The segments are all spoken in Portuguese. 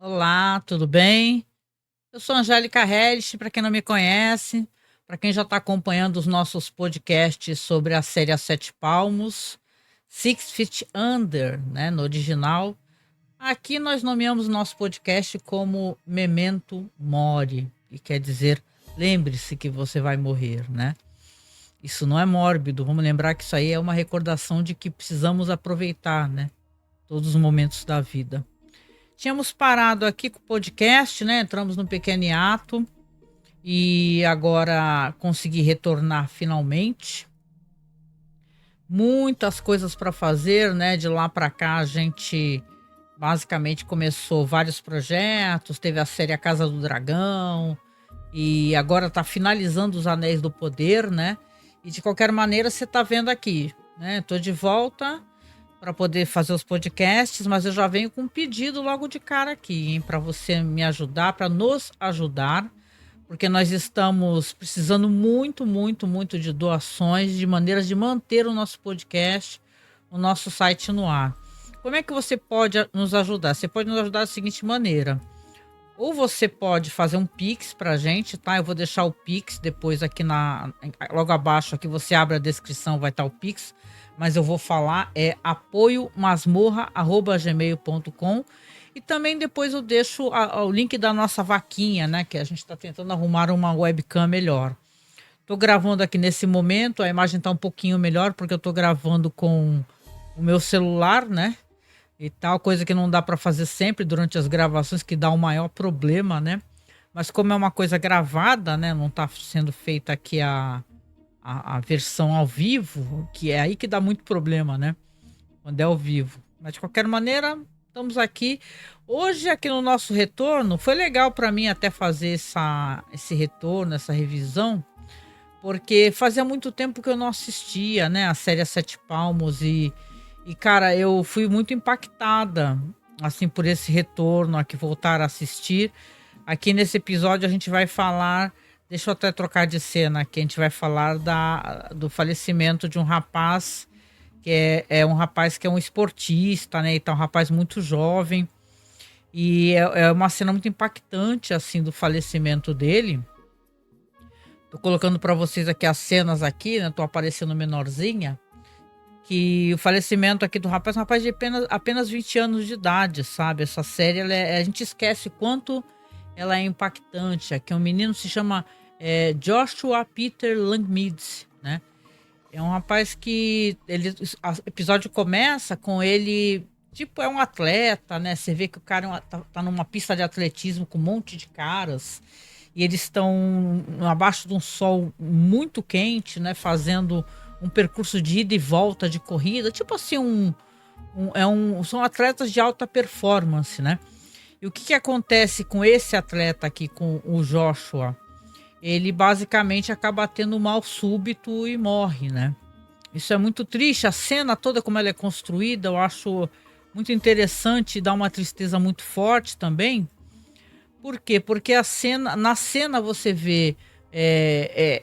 Olá, tudo bem? Eu sou Angélica Hellish, para quem não me conhece, para quem já está acompanhando os nossos podcasts sobre a série A Sete Palmos, Six Feet Under, né, no original. Aqui nós nomeamos nosso podcast como Memento Mori, que quer dizer lembre-se que você vai morrer, né? Isso não é mórbido, vamos lembrar que isso aí é uma recordação de que precisamos aproveitar, né, todos os momentos da vida. Tínhamos parado aqui com o podcast, né? Entramos no pequeno hiato e agora consegui retornar finalmente. Muitas coisas para fazer, né? De lá para cá a gente basicamente começou vários projetos, teve a série A Casa do Dragão e agora está finalizando Os Anéis do Poder, né? E de qualquer maneira você está vendo aqui, né? Tô de volta para poder fazer os podcasts, mas eu já venho com um pedido logo de cara aqui, hein, para você me ajudar, para nos ajudar, porque nós estamos precisando muito, muito, muito de doações, de maneiras de manter o nosso podcast, o nosso site no ar. Como é que você pode nos ajudar? Você pode nos ajudar da seguinte maneira: ou você pode fazer um Pix pra gente, tá? Eu vou deixar o Pix depois aqui logo abaixo, aqui você abre a descrição, vai estar o Pix, mas eu vou falar, é apoiomasmorra@gmail.com, e também depois eu deixo o link da nossa vaquinha, né? Que a gente está tentando arrumar uma webcam melhor. Tô gravando aqui nesse momento, a imagem tá um pouquinho melhor, porque eu tô gravando com o meu celular, né? E tal, coisa que não dá para fazer sempre durante as gravações, que dá o maior problema, né? Mas como é uma coisa gravada, né? Não tá sendo feita aqui a versão ao vivo, que é aí que dá muito problema, né? Quando é ao vivo. Mas de qualquer maneira, estamos aqui. Hoje, aqui no nosso retorno, foi legal para mim até fazer esse retorno, essa revisão, porque fazia muito tempo que eu não assistia, né? A série A Sete Palmos e, cara, eu fui muito impactada, assim, por esse retorno aqui, voltar a assistir. Aqui nesse episódio a gente vai falar, deixa eu até trocar de cena aqui, a gente vai falar do falecimento de um rapaz, que é um rapaz que é um esportista, né, e tá um rapaz muito jovem, e é uma cena muito impactante, assim, do falecimento dele. Tô colocando para vocês aqui as cenas aqui, né, tô aparecendo menorzinha, que o falecimento aqui do rapaz é um rapaz de apenas 20 anos de idade, sabe? Essa série, a gente esquece o quanto ela é impactante. Aqui um menino se chama Joshua Peter Langmead, né? É um rapaz que o episódio começa com ele, tipo, é um atleta, né? Você vê que o cara tá numa pista de atletismo com um monte de caras e eles estão abaixo de um sol muito quente, né? Fazendo um percurso de ida e volta de corrida, tipo assim, são atletas de alta performance, né? E o que que acontece com esse atleta aqui, com o Joshua? Ele basicamente acaba tendo um mal súbito e morre, né? Isso é muito triste, a cena toda como ela é construída, eu acho muito interessante e dá uma tristeza muito forte também. Por quê? Porque na cena você vê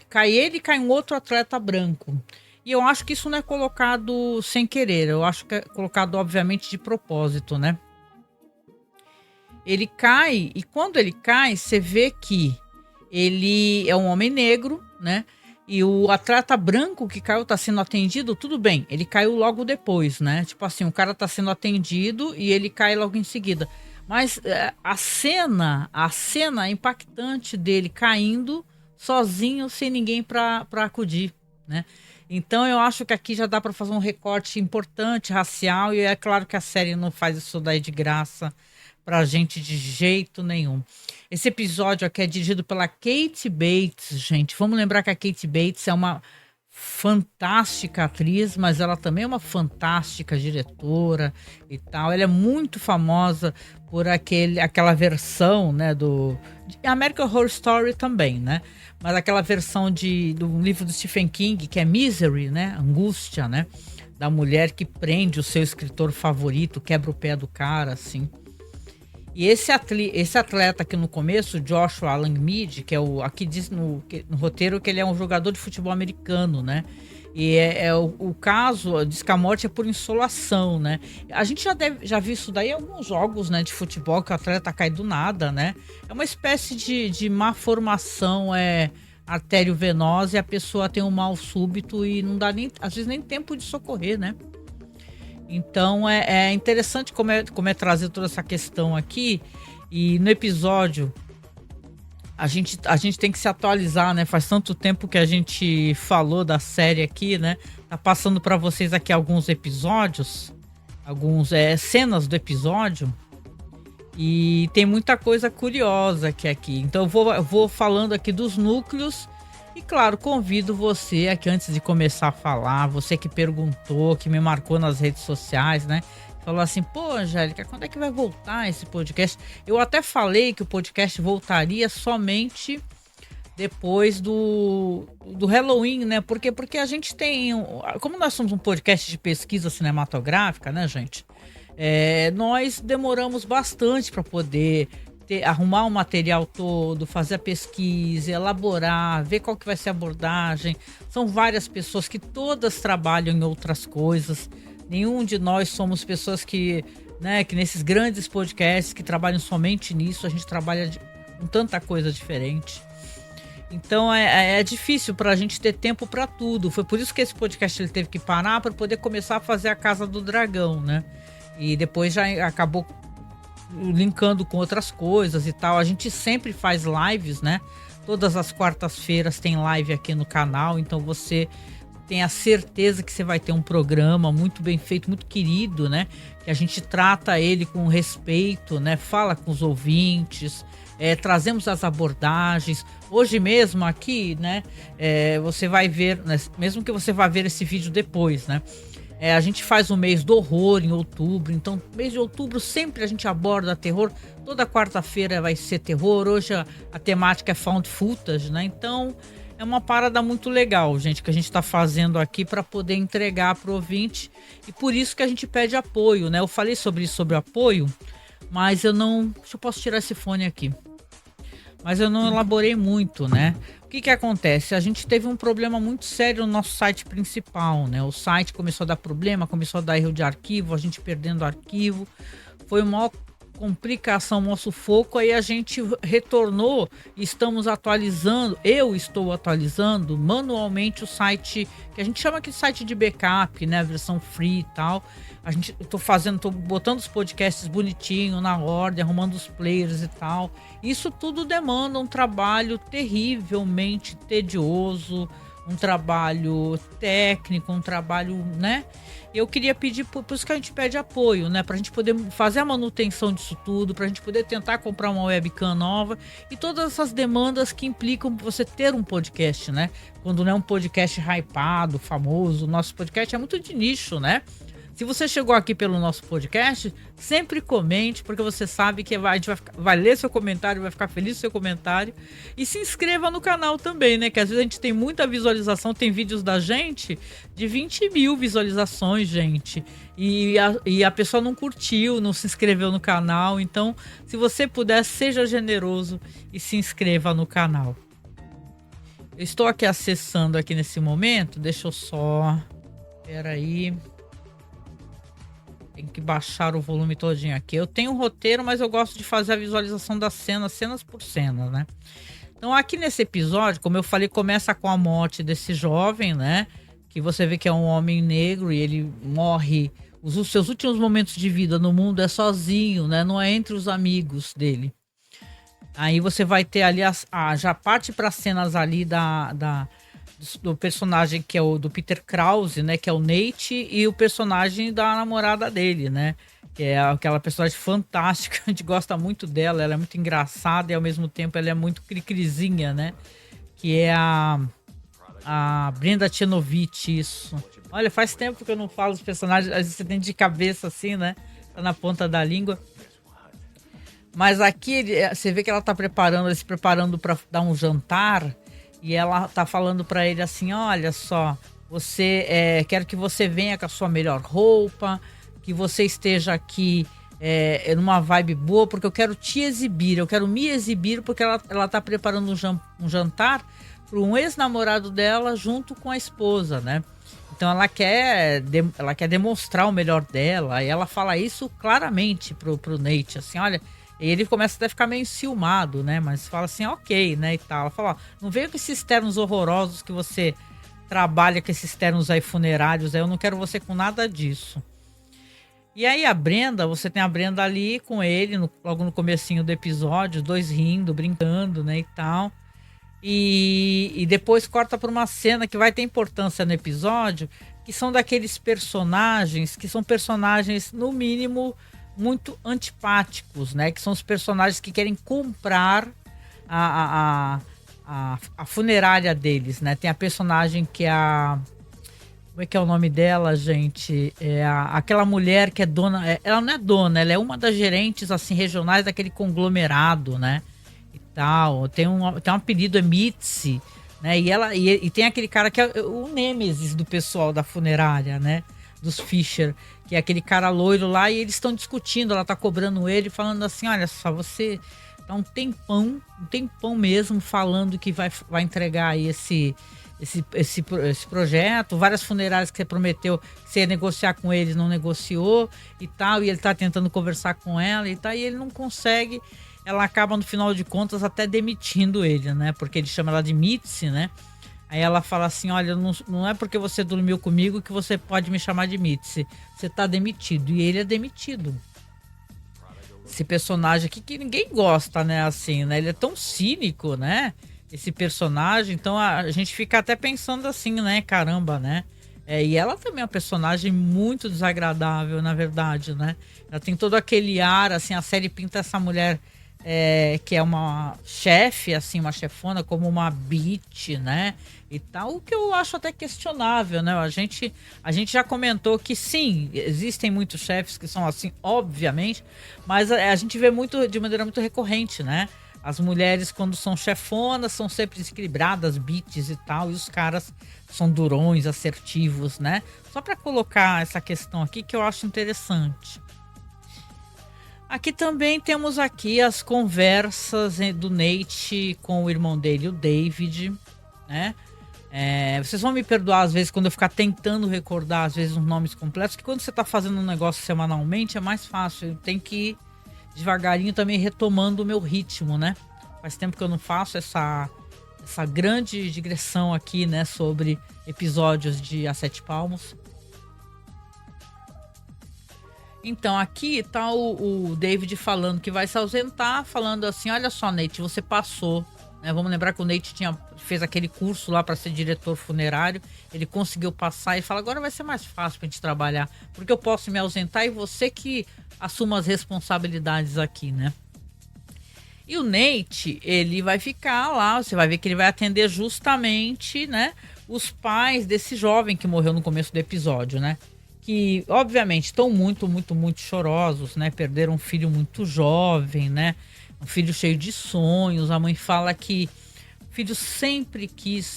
cai ele e cai um outro atleta branco. E eu acho que isso não é colocado sem querer, eu acho que é colocado, obviamente, de propósito, né? Ele cai, e quando ele cai, você vê que ele é um homem negro, né? E o atleta branco que caiu tá sendo atendido, tudo bem, ele caiu logo depois, né? Tipo assim, o cara tá sendo atendido e ele cai logo em seguida. Mas a cena impactante dele caindo sozinho, sem ninguém para acudir, né? Então eu acho que aqui já dá para fazer um recorte importante racial, e é claro que a série não faz isso daí de graça pra gente de jeito nenhum. Esse episódio aqui é dirigido pela Kate Bates, gente. Vamos lembrar que a Kate Bates é uma fantástica atriz, mas ela também é uma fantástica diretora e tal. Ela é muito famosa por aquela versão, né, de American Horror Story também, né? Mas aquela versão do livro do Stephen King, que é Misery, né? Angústia, né? Da mulher que prende o seu escritor favorito, quebra o pé do cara, assim. E esse atleta aqui no começo, Joshua Langmead, que é aqui diz no roteiro que ele é um jogador de futebol americano, né? E o caso, diz que a morte é por insolação, né? A gente já viu isso daí em alguns jogos, né, de futebol, que o atleta cai do nada, né? É uma espécie de má formação arteriovenosa, e a pessoa tem um mal súbito e não dá nem, às vezes, nem tempo de socorrer, né? Então é interessante como é trazer toda essa questão aqui. E no episódio a gente tem que se atualizar, né? Faz tanto tempo que a gente falou da série aqui, né? Tá passando para vocês aqui alguns episódios, cenas do episódio, e tem muita coisa curiosa aqui. Então eu vou falando aqui dos núcleos. E claro, convido você aqui, antes de começar a falar, você que perguntou, que me marcou nas redes sociais, né? Falou assim, pô, Angélica, quando é que vai voltar esse podcast? Eu até falei que o podcast voltaria somente depois do Halloween, né? Porque a gente tem... Como nós somos um podcast de pesquisa cinematográfica, né, gente? Nós demoramos bastante para poder arrumar o material todo, fazer a pesquisa, elaborar, ver qual que vai ser a abordagem. São várias pessoas que todas trabalham em outras coisas. Nenhum de nós somos pessoas que nesses grandes podcasts que trabalham somente nisso. A gente trabalha com tanta coisa diferente. Então é difícil para a gente ter tempo para tudo. Foi por isso que esse podcast ele teve que parar, para poder começar a fazer a Casa do Dragão, né? E depois já acabou linkando com outras coisas e tal. A gente sempre faz lives, né? Todas as quartas-feiras tem live aqui no canal, então você tem a certeza que você vai ter um programa muito bem feito, muito querido, né? Que a gente trata ele com respeito, né? Fala com os ouvintes, trazemos as abordagens. Hoje mesmo aqui, né? Você vai ver, né? Mesmo que você vá ver esse vídeo depois, né? A gente faz o mês do horror em outubro, então mês de outubro sempre a gente aborda terror. Toda quarta-feira vai ser terror. Hoje a temática é found footage, né? Então é uma parada muito legal, gente, que a gente está fazendo aqui para poder entregar para o ouvinte, e por isso que a gente pede apoio, né? Eu falei sobre apoio, mas eu posso tirar esse fone aqui. Mas eu não elaborei muito, né? O que acontece? A gente teve um problema muito sério no nosso site principal, né? O site começou a dar problema, começou a dar erro de arquivo, a gente perdendo arquivo. Foi uma complicação, um sufoco. Aí a gente retornou e estamos atualizando. Eu estou atualizando manualmente o site, que a gente chama aqui de site de backup, né? A versão free e tal. Tô botando os podcasts bonitinho, na ordem, arrumando os players e tal. Isso tudo demanda um trabalho terrivelmente tedioso, um trabalho técnico, um trabalho, né? Eu queria pedir, por isso que a gente pede apoio, né? Pra gente poder fazer a manutenção disso tudo, pra gente poder tentar comprar uma webcam nova e todas essas demandas que implicam você ter um podcast, né? Quando não é um podcast hypado, famoso, o nosso podcast é muito de nicho, né? Se você chegou aqui pelo nosso podcast, sempre comente, porque você sabe que a gente vai ler seu comentário, vai ficar feliz com seu comentário. E se inscreva no canal também, né? Que às vezes a gente tem muita visualização, tem vídeos da gente de 20 mil visualizações, gente. E a pessoa não curtiu, não se inscreveu no canal. Então, se você puder, seja generoso e se inscreva no canal. Eu estou aqui acessando aqui nesse momento, deixa eu só... Peraí... Tem que baixar o volume todinho aqui. Eu tenho um roteiro, mas eu gosto de fazer a visualização das cenas por cena, né? Então aqui nesse episódio, como eu falei, começa com a morte desse jovem, né? Que você vê que é um homem negro e ele morre. Os seus últimos momentos de vida no mundo é sozinho, né? Não é entre os amigos dele. Aí você vai ter ali, já parte para cenas ali do personagem que é o do Peter Krause, né, que é o Nate, e o personagem da namorada dele, né, que é aquela personagem fantástica, a gente gosta muito dela, ela é muito engraçada e ao mesmo tempo ela é muito cricrizinha, né, que é a Brenda Tchenovich, isso. Olha, faz tempo que eu não falo os personagens, às vezes você tem de cabeça assim, né, tá na ponta da língua. Mas aqui você vê que ela tá se preparando para dar um jantar. E ela tá falando para ele assim, olha só, quero que você venha com a sua melhor roupa, que você esteja aqui numa vibe boa, porque eu quero te exibir, eu quero me exibir, porque ela tá preparando um jantar para um ex-namorado dela junto com a esposa, né? Então ela quer demonstrar o melhor dela, e ela fala isso claramente pro Nate, assim, olha, e ele começa até a ficar meio enciumado, né? Mas fala assim, ok, né, e tal. Ela fala, ó, não venha com esses ternos horrorosos que você trabalha com esses ternos aí funerários, aí eu não quero você com nada disso. E aí a Brenda, você tem a Brenda ali com ele, logo no comecinho do episódio, os dois rindo, brincando, né, e tal. E depois corta para uma cena que vai ter importância no episódio, que são daqueles personagens que são personagens, no mínimo, muito antipáticos, né? Que são os personagens que querem comprar a funerária deles, né? Tem a personagem que é a... Como é que é o nome dela, gente? Aquela mulher que é dona... Ela não é dona, ela é uma das gerentes, assim, regionais daquele conglomerado, né? Tal. Tem um apelido, é Mitzi, né? E tem aquele cara que é o nêmesis do pessoal da funerária, né? Dos Fischer, que é aquele cara loiro lá, e eles estão discutindo, ela tá cobrando ele, falando assim, olha só, você tá um tempão mesmo falando que vai entregar aí esse projeto, várias funerárias que você prometeu que você ia negociar com eles, não negociou e tal, e ele tá tentando conversar com ela e tal, e ele não consegue. Ela acaba, no final de contas, até demitindo ele, né? Porque ele chama ela de Mitzi, né? Aí ela fala assim, olha, não é porque você dormiu comigo que você pode me chamar de Mitzi. Você tá demitido. E ele é demitido. Esse personagem aqui que ninguém gosta, né? Assim, né? Ele é tão cínico, né? Esse personagem. Então a gente fica até pensando assim, né? Caramba, né? E ela também é uma personagem muito desagradável, na verdade, né? Ela tem todo aquele ar, assim, a série pinta essa mulher... que é uma chefe, assim, uma chefona, como uma bitch, né? E tal, o que eu acho até questionável, né? A gente já comentou que sim, existem muitos chefes que são assim, obviamente, mas a gente vê muito, de maneira muito recorrente, né? As mulheres, quando são chefonas, são sempre desequilibradas, bitches e tal, e os caras são durões, assertivos, né? Só para colocar essa questão aqui que eu acho interessante. Aqui também temos aqui as conversas do Nate com o irmão dele, o David, né? Vocês vão me perdoar às vezes quando eu ficar tentando recordar às vezes os nomes completos, que quando você está fazendo um negócio semanalmente é mais fácil, eu tenho que ir devagarinho também retomando o meu ritmo, né? Faz tempo que eu não faço essa grande digressão aqui, né, sobre episódios de A Sete Palmos. Então, aqui tá o David falando que vai se ausentar, falando assim, olha só, Nate, você passou, né? Vamos lembrar que o Nate fez aquele curso lá para ser diretor funerário, ele conseguiu passar e fala, agora vai ser mais fácil pra gente trabalhar, porque eu posso me ausentar e você que assuma as responsabilidades aqui, né? E o Nate, ele vai ficar lá, você vai ver que ele vai atender justamente, né, os pais desse jovem que morreu no começo do episódio, né? Que obviamente estão muito, muito, muito chorosos, né? Perderam um filho muito jovem, né? Um filho cheio de sonhos. A mãe fala que o filho sempre quis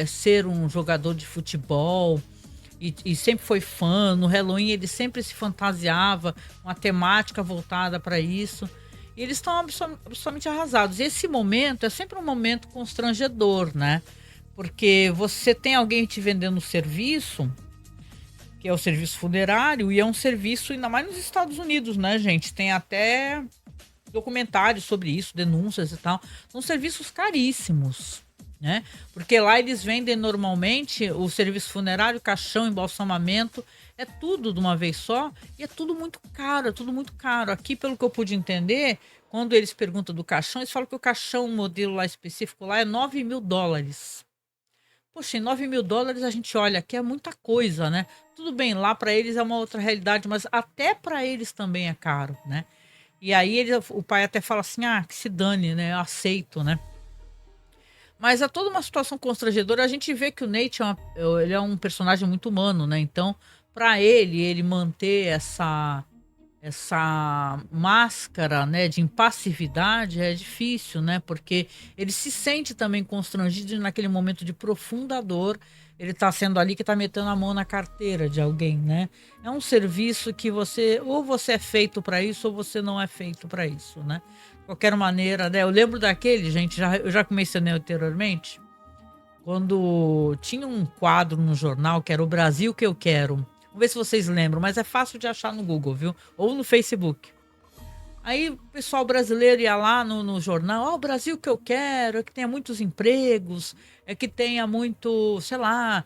ser um jogador de futebol e sempre foi fã. No Halloween ele sempre se fantasiava, uma temática voltada para isso. E eles estão absolutamente arrasados. E esse momento é sempre um momento constrangedor, né? Porque você tem alguém te vendendo serviço, que é o serviço funerário, e é um serviço, ainda mais nos Estados Unidos, né, gente? Tem até documentários sobre isso, denúncias e tal. São serviços caríssimos, né? Porque lá eles vendem normalmente o serviço funerário, caixão, embalsamamento, é tudo de uma vez só, e é tudo muito caro, é tudo muito caro. Aqui, pelo que eu pude entender, quando eles perguntam do caixão, eles falam que o caixão, o modelo lá específico lá, é $9.000. Poxa, em $9.000 a gente olha que é muita coisa, né? Tudo bem, lá para eles é uma outra realidade, mas até para eles também é caro, né? E aí o pai até fala assim, que se dane, né? Eu aceito, né? Mas é toda uma situação constrangedora. A gente vê que o Nate ele é um personagem muito humano, né? Então, para ele manter essa máscara, né, de impassividade é difícil, né? Porque ele se sente também constrangido naquele momento de profunda dor. Ele tá sendo ali que tá metendo a mão na carteira de alguém, né? É um serviço que ou você é feito para isso ou você não é feito para isso, né? De qualquer maneira, né? Eu lembro daquele, gente, eu já mencionei anteriormente, quando tinha um quadro no jornal que era O Brasil que eu quero. Vamos ver se vocês lembram, mas é fácil de achar no Google, viu? Ou no Facebook. Aí o pessoal brasileiro ia lá no jornal, o Brasil que eu quero, é que tenha muitos empregos, é que tenha muito, sei lá,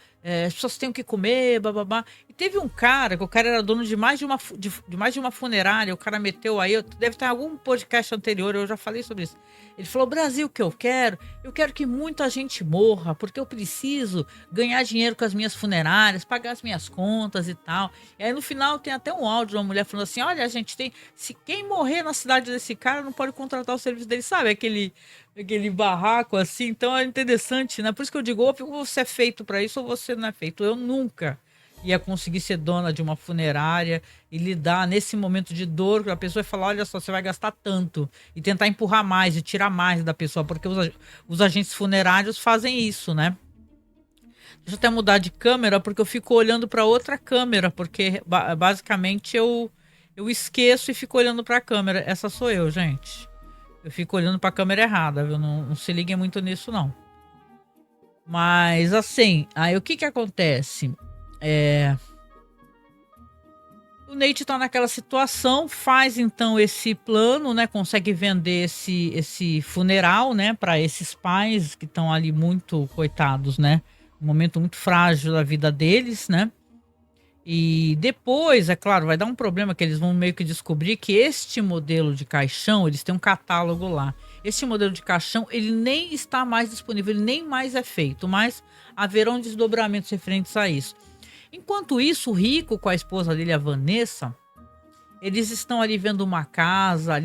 as pessoas têm o que comer, bababá. E teve um cara, que o cara era dono de mais de uma funerária, o cara meteu aí, deve ter algum podcast anterior, eu já falei sobre isso. Ele falou, Brasil que eu quero que muita gente morra, porque eu preciso ganhar dinheiro com as minhas funerárias, pagar as minhas contas e tal. E aí no final tem até um áudio de uma mulher falando assim, olha, a gente tem, se quem morrer na cidade desse cara não pode contratar o serviço dele, sabe? Aquele barraco assim, então é interessante, né? Por isso que eu digo, ou você é feito para isso ou você não é feito. Eu nunca ia conseguir ser dona de uma funerária e lidar nesse momento de dor, a pessoa falar, olha só, você vai gastar tanto, e tentar empurrar mais e tirar mais da pessoa, porque os agentes funerários fazem isso, né? Deixa eu até mudar de câmera, porque eu fico olhando para outra câmera, porque basicamente eu esqueço e fico olhando para a câmera. Essa sou eu, gente. Eu fico olhando para a câmera errada, viu? Não se liguem muito nisso, não. Mas assim, aí o que que acontece? O Nate tá naquela situação, faz então esse plano, né? Consegue vender esse funeral, né? Para esses pais que estão ali muito coitados, né? Um momento muito frágil da vida deles, né? E depois, é claro, vai dar um problema que eles vão meio que descobrir que este modelo de caixão, eles têm um catálogo lá. Este modelo de caixão, ele nem está mais disponível, ele nem mais é feito, mas haverão desdobramentos referentes a isso. Enquanto isso, o Rico com a esposa dele, a Vanessa, eles estão ali vendo uma casa,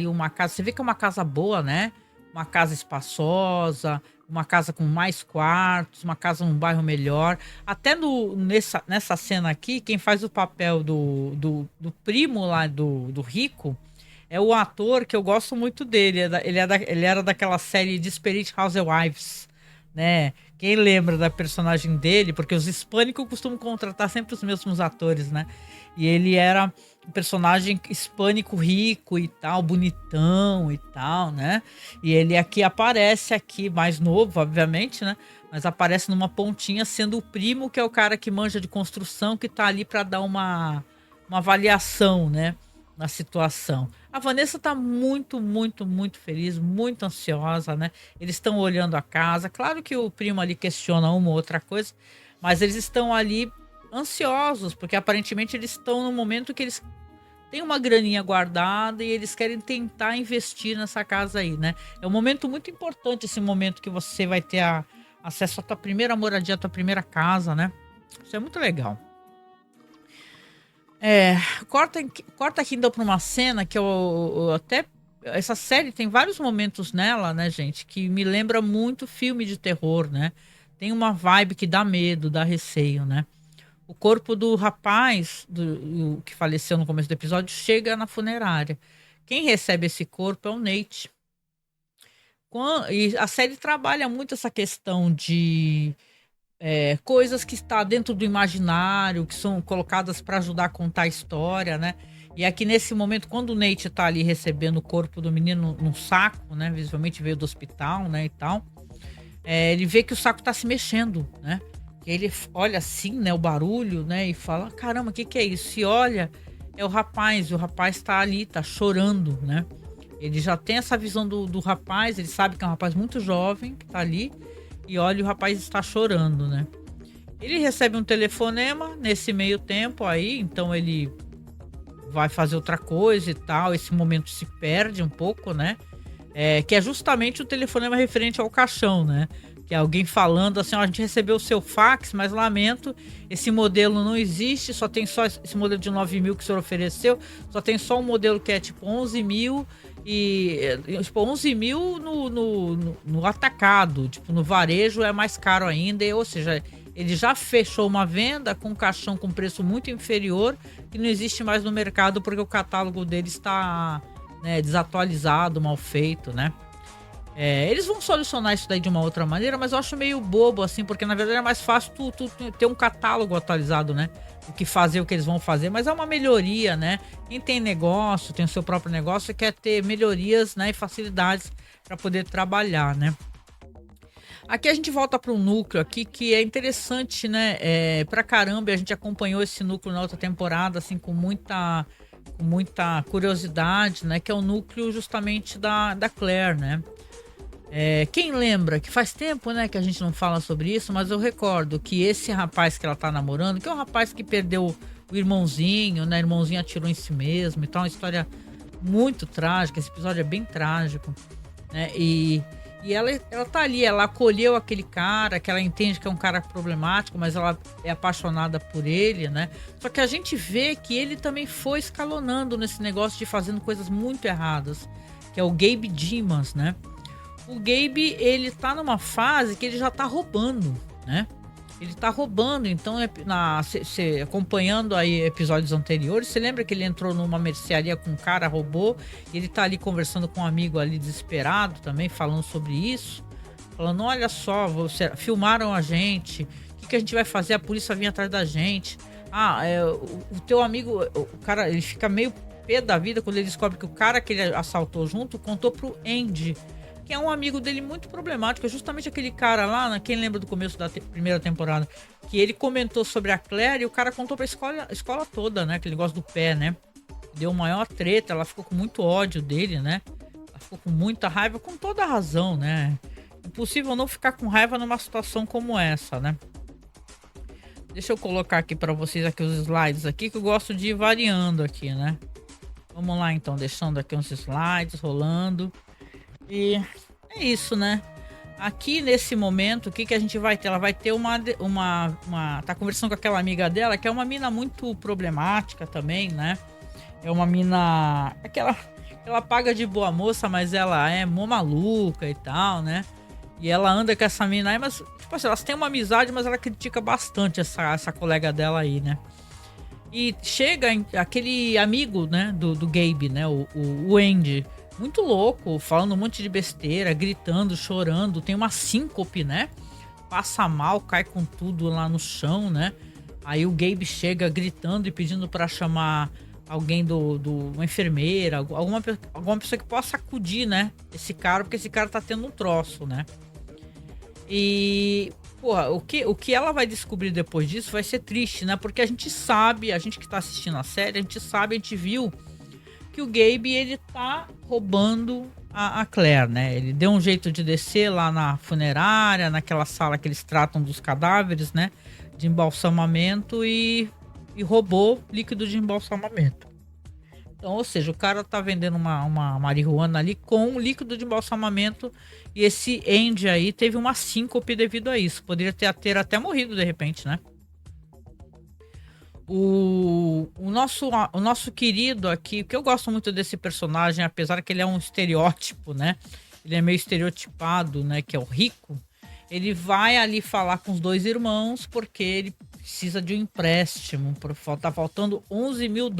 você vê que é uma casa boa, né? Uma casa espaçosa, uma casa com mais quartos, uma casa num bairro melhor. Até nessa cena aqui, quem faz o papel do primo lá do Rico é o ator que eu gosto muito dele. Ele era daquela série Desperate Housewives, né? Quem lembra da personagem dele? Porque os hispânicos costumam contratar sempre os mesmos atores, né? E ele era um personagem hispânico rico e tal, bonitão e tal, né? E ele aqui aparece aqui, mais novo, obviamente, né? Mas aparece numa pontinha sendo o primo, que é o cara que manja de construção, que tá ali para dar uma avaliação, né? Na situação. A Vanessa tá muito, muito, muito feliz, muito ansiosa, né? Eles estão olhando a casa. Claro que o primo ali questiona uma ou outra coisa, mas eles estão ali ansiosos, porque aparentemente eles estão no momento que eles têm uma graninha guardada e eles querem tentar investir nessa casa aí, né? É um momento muito importante, esse momento que você vai ter acesso à tua primeira moradia, à tua primeira casa, né? Isso é muito legal. Corta aqui então para uma cena que eu até. Essa série tem vários momentos nela, né, gente, que me lembra muito filme de terror, né? Tem uma vibe que dá medo, dá receio, né? O corpo do rapaz que faleceu no começo do episódio chega na funerária. Quem recebe esse corpo é o Nate. E a série trabalha muito essa questão de coisas que está dentro do imaginário, que são colocadas para ajudar a contar a história, né? E aqui nesse momento, quando o Nate tá ali recebendo o corpo do menino num saco, né? Visivelmente veio do hospital, né? E tal. Ele vê que o saco tá se mexendo, né? E ele olha assim, né? O barulho, né? E fala, caramba, o que que é isso? E olha, é o rapaz. E o rapaz tá ali, tá chorando, né? Ele já tem essa visão do rapaz, ele sabe que é um rapaz muito jovem que tá ali. E olha, o rapaz está chorando, né? Ele recebe um telefonema nesse meio tempo aí, então ele vai fazer outra coisa e tal. Esse momento se perde um pouco, né? Que é justamente o telefonema referente ao caixão, né? Que é alguém falando assim, ó, a gente recebeu o seu fax, mas lamento, esse modelo não existe, só tem só esse modelo de 9 mil que o senhor ofereceu, só tem só um modelo que é tipo 11 mil e tipo 11 mil no atacado, tipo no varejo é mais caro ainda, ou seja, ele já fechou uma venda com um caixão com preço muito inferior que não existe mais no mercado porque o catálogo dele está, né, desatualizado, mal feito, né? Eles vão solucionar isso daí de uma outra maneira, mas eu acho meio bobo, assim, porque na verdade é mais fácil tu ter um catálogo atualizado, né? O que fazer, o que eles vão fazer, mas é uma melhoria, né? Quem tem negócio, tem o seu próprio negócio, quer ter melhorias, né, e facilidades para poder trabalhar, né? Aqui a gente volta para um núcleo aqui que é interessante, né? Pra caramba, a gente acompanhou esse núcleo na outra temporada, assim, com muita curiosidade, né? Que é o núcleo justamente da Claire, né? Quem lembra que faz tempo, né, que a gente não fala sobre isso, mas eu recordo que esse rapaz que ela tá namorando, que é um rapaz que perdeu o irmãozinho, né? O irmãozinho atirou em si mesmo, então é uma história muito trágica. Esse episódio é bem trágico, né? E ela tá ali, ela acolheu aquele cara, que ela entende que é um cara problemático, mas ela é apaixonada por ele, né? Só que a gente vê que ele também foi escalonando nesse negócio de fazendo coisas muito erradas, que é o Gabe Dimas, né? O Gabe, ele tá numa fase que ele já tá roubando, né? Ele tá roubando, então, acompanhando aí episódios anteriores, você lembra que ele entrou numa mercearia com um cara, roubou, e ele tá ali conversando com um amigo ali desesperado também, falando sobre isso, falando, olha só, filmaram a gente, o que a gente vai fazer? A polícia vinha atrás da gente. O teu amigo, o cara, ele fica meio pé da vida quando ele descobre que o cara que ele assaltou junto contou pro Andy, que é um amigo dele muito problemático, é justamente aquele cara lá, né, quem lembra do começo da primeira temporada, que ele comentou sobre a Claire e o cara contou pra escola toda, né, que ele gosta do pé, né, deu maior treta, ela ficou com muito ódio dele, né, ela ficou com muita raiva, com toda a razão, né, impossível não ficar com raiva numa situação como essa, né. Deixa eu colocar aqui pra vocês aqui os slides aqui, que eu gosto de ir variando aqui, né. Vamos lá então, deixando aqui uns slides rolando. E é isso, né? Aqui nesse momento, o que a gente vai ter? Ela vai ter tá conversando com aquela amiga dela, que é uma mina muito problemática também, né? É uma mina. Ela paga de boa moça, mas ela é mó maluca e tal, né? E ela anda com essa mina aí, mas, tipo assim, elas têm uma amizade, mas ela critica bastante essa colega dela aí, né? E chega aquele amigo, né, do Gabe, né? O Andy. Muito louco, falando um monte de besteira, gritando, chorando, tem uma síncope, né? Passa mal, cai com tudo lá no chão, né? Aí o Gabe chega gritando e pedindo para chamar alguém uma enfermeira, alguma pessoa que possa acudir, né? Esse cara, porque esse cara tá tendo um troço, né? E, porra, o que ela vai descobrir depois disso vai ser triste, né? Porque a gente sabe, a gente que tá assistindo a série, a gente viu que o Gabe, ele tá roubando a Claire, né? Ele deu um jeito de descer lá na funerária, naquela sala que eles tratam dos cadáveres, né? De embalsamamento e roubou líquido de embalsamamento. Então, ou seja, o cara tá vendendo uma marihuana ali com líquido de embalsamamento e esse Andy aí teve uma síncope devido a isso. Poderia ter até morrido de repente, né? O nosso querido aqui, que eu gosto muito desse personagem, apesar que ele é um estereótipo, né? Ele é meio estereotipado, né? Que é o Rico. Ele vai ali falar com os dois irmãos porque ele precisa de um empréstimo. Tá faltando $11 mil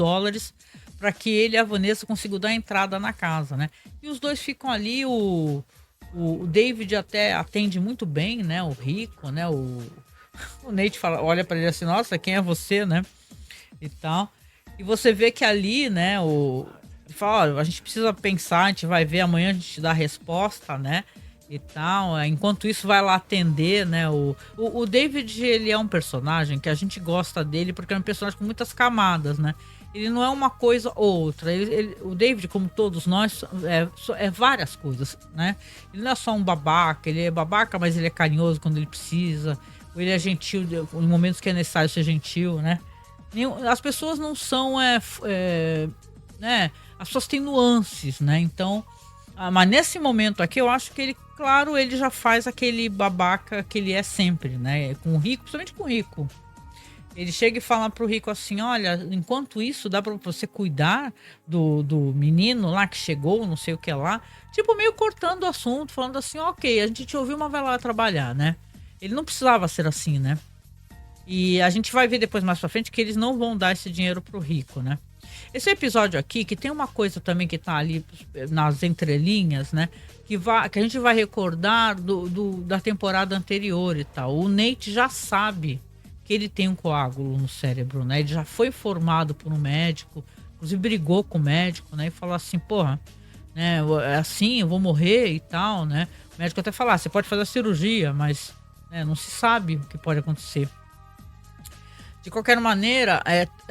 para que ele e a Vanessa consigam dar entrada na casa, né? E os dois ficam ali, o David até atende muito bem, né? O Rico, né? O Nate olha para ele assim, nossa, quem é você, né? E tal. E você vê que ali, né, ele fala, ó, a gente precisa pensar, a gente vai ver amanhã, a gente dá a resposta, né? E tal. Enquanto isso, vai lá atender, né? O David, ele é um personagem que a gente gosta dele porque é um personagem com muitas camadas, né? Ele não é uma coisa ou outra. O David, como todos nós, é várias coisas, né? Ele não é só um babaca, ele é babaca, mas ele é carinhoso quando ele precisa. Ou ele é gentil em momentos que é necessário ser gentil, né? As pessoas não são, né? As pessoas têm nuances, né? Então, mas nesse momento aqui, eu acho que ele, claro, ele já faz aquele babaca que ele é sempre, né? Com o Rico, principalmente com o Rico. Ele chega e fala pro Rico assim, olha, enquanto isso, dá pra você cuidar do menino lá que chegou, não sei o que lá. Tipo, meio cortando o assunto, falando assim, ok, a gente te ouviu, mas vai lá trabalhar, né? Ele não precisava ser assim, né? E a gente vai ver depois mais pra frente que eles não vão dar esse dinheiro pro Rico, né? Esse episódio aqui, que tem uma coisa também que tá ali nas entrelinhas, né? Que a gente vai recordar da temporada anterior e tal. O Nate já sabe que ele tem um coágulo no cérebro, né? Ele já foi informado por um médico, inclusive brigou com o médico, né? E falou assim, porra, né? Assim, eu vou morrer e tal, né? O médico até fala, você pode fazer a cirurgia, mas né, não se sabe o que pode acontecer. De qualquer maneira,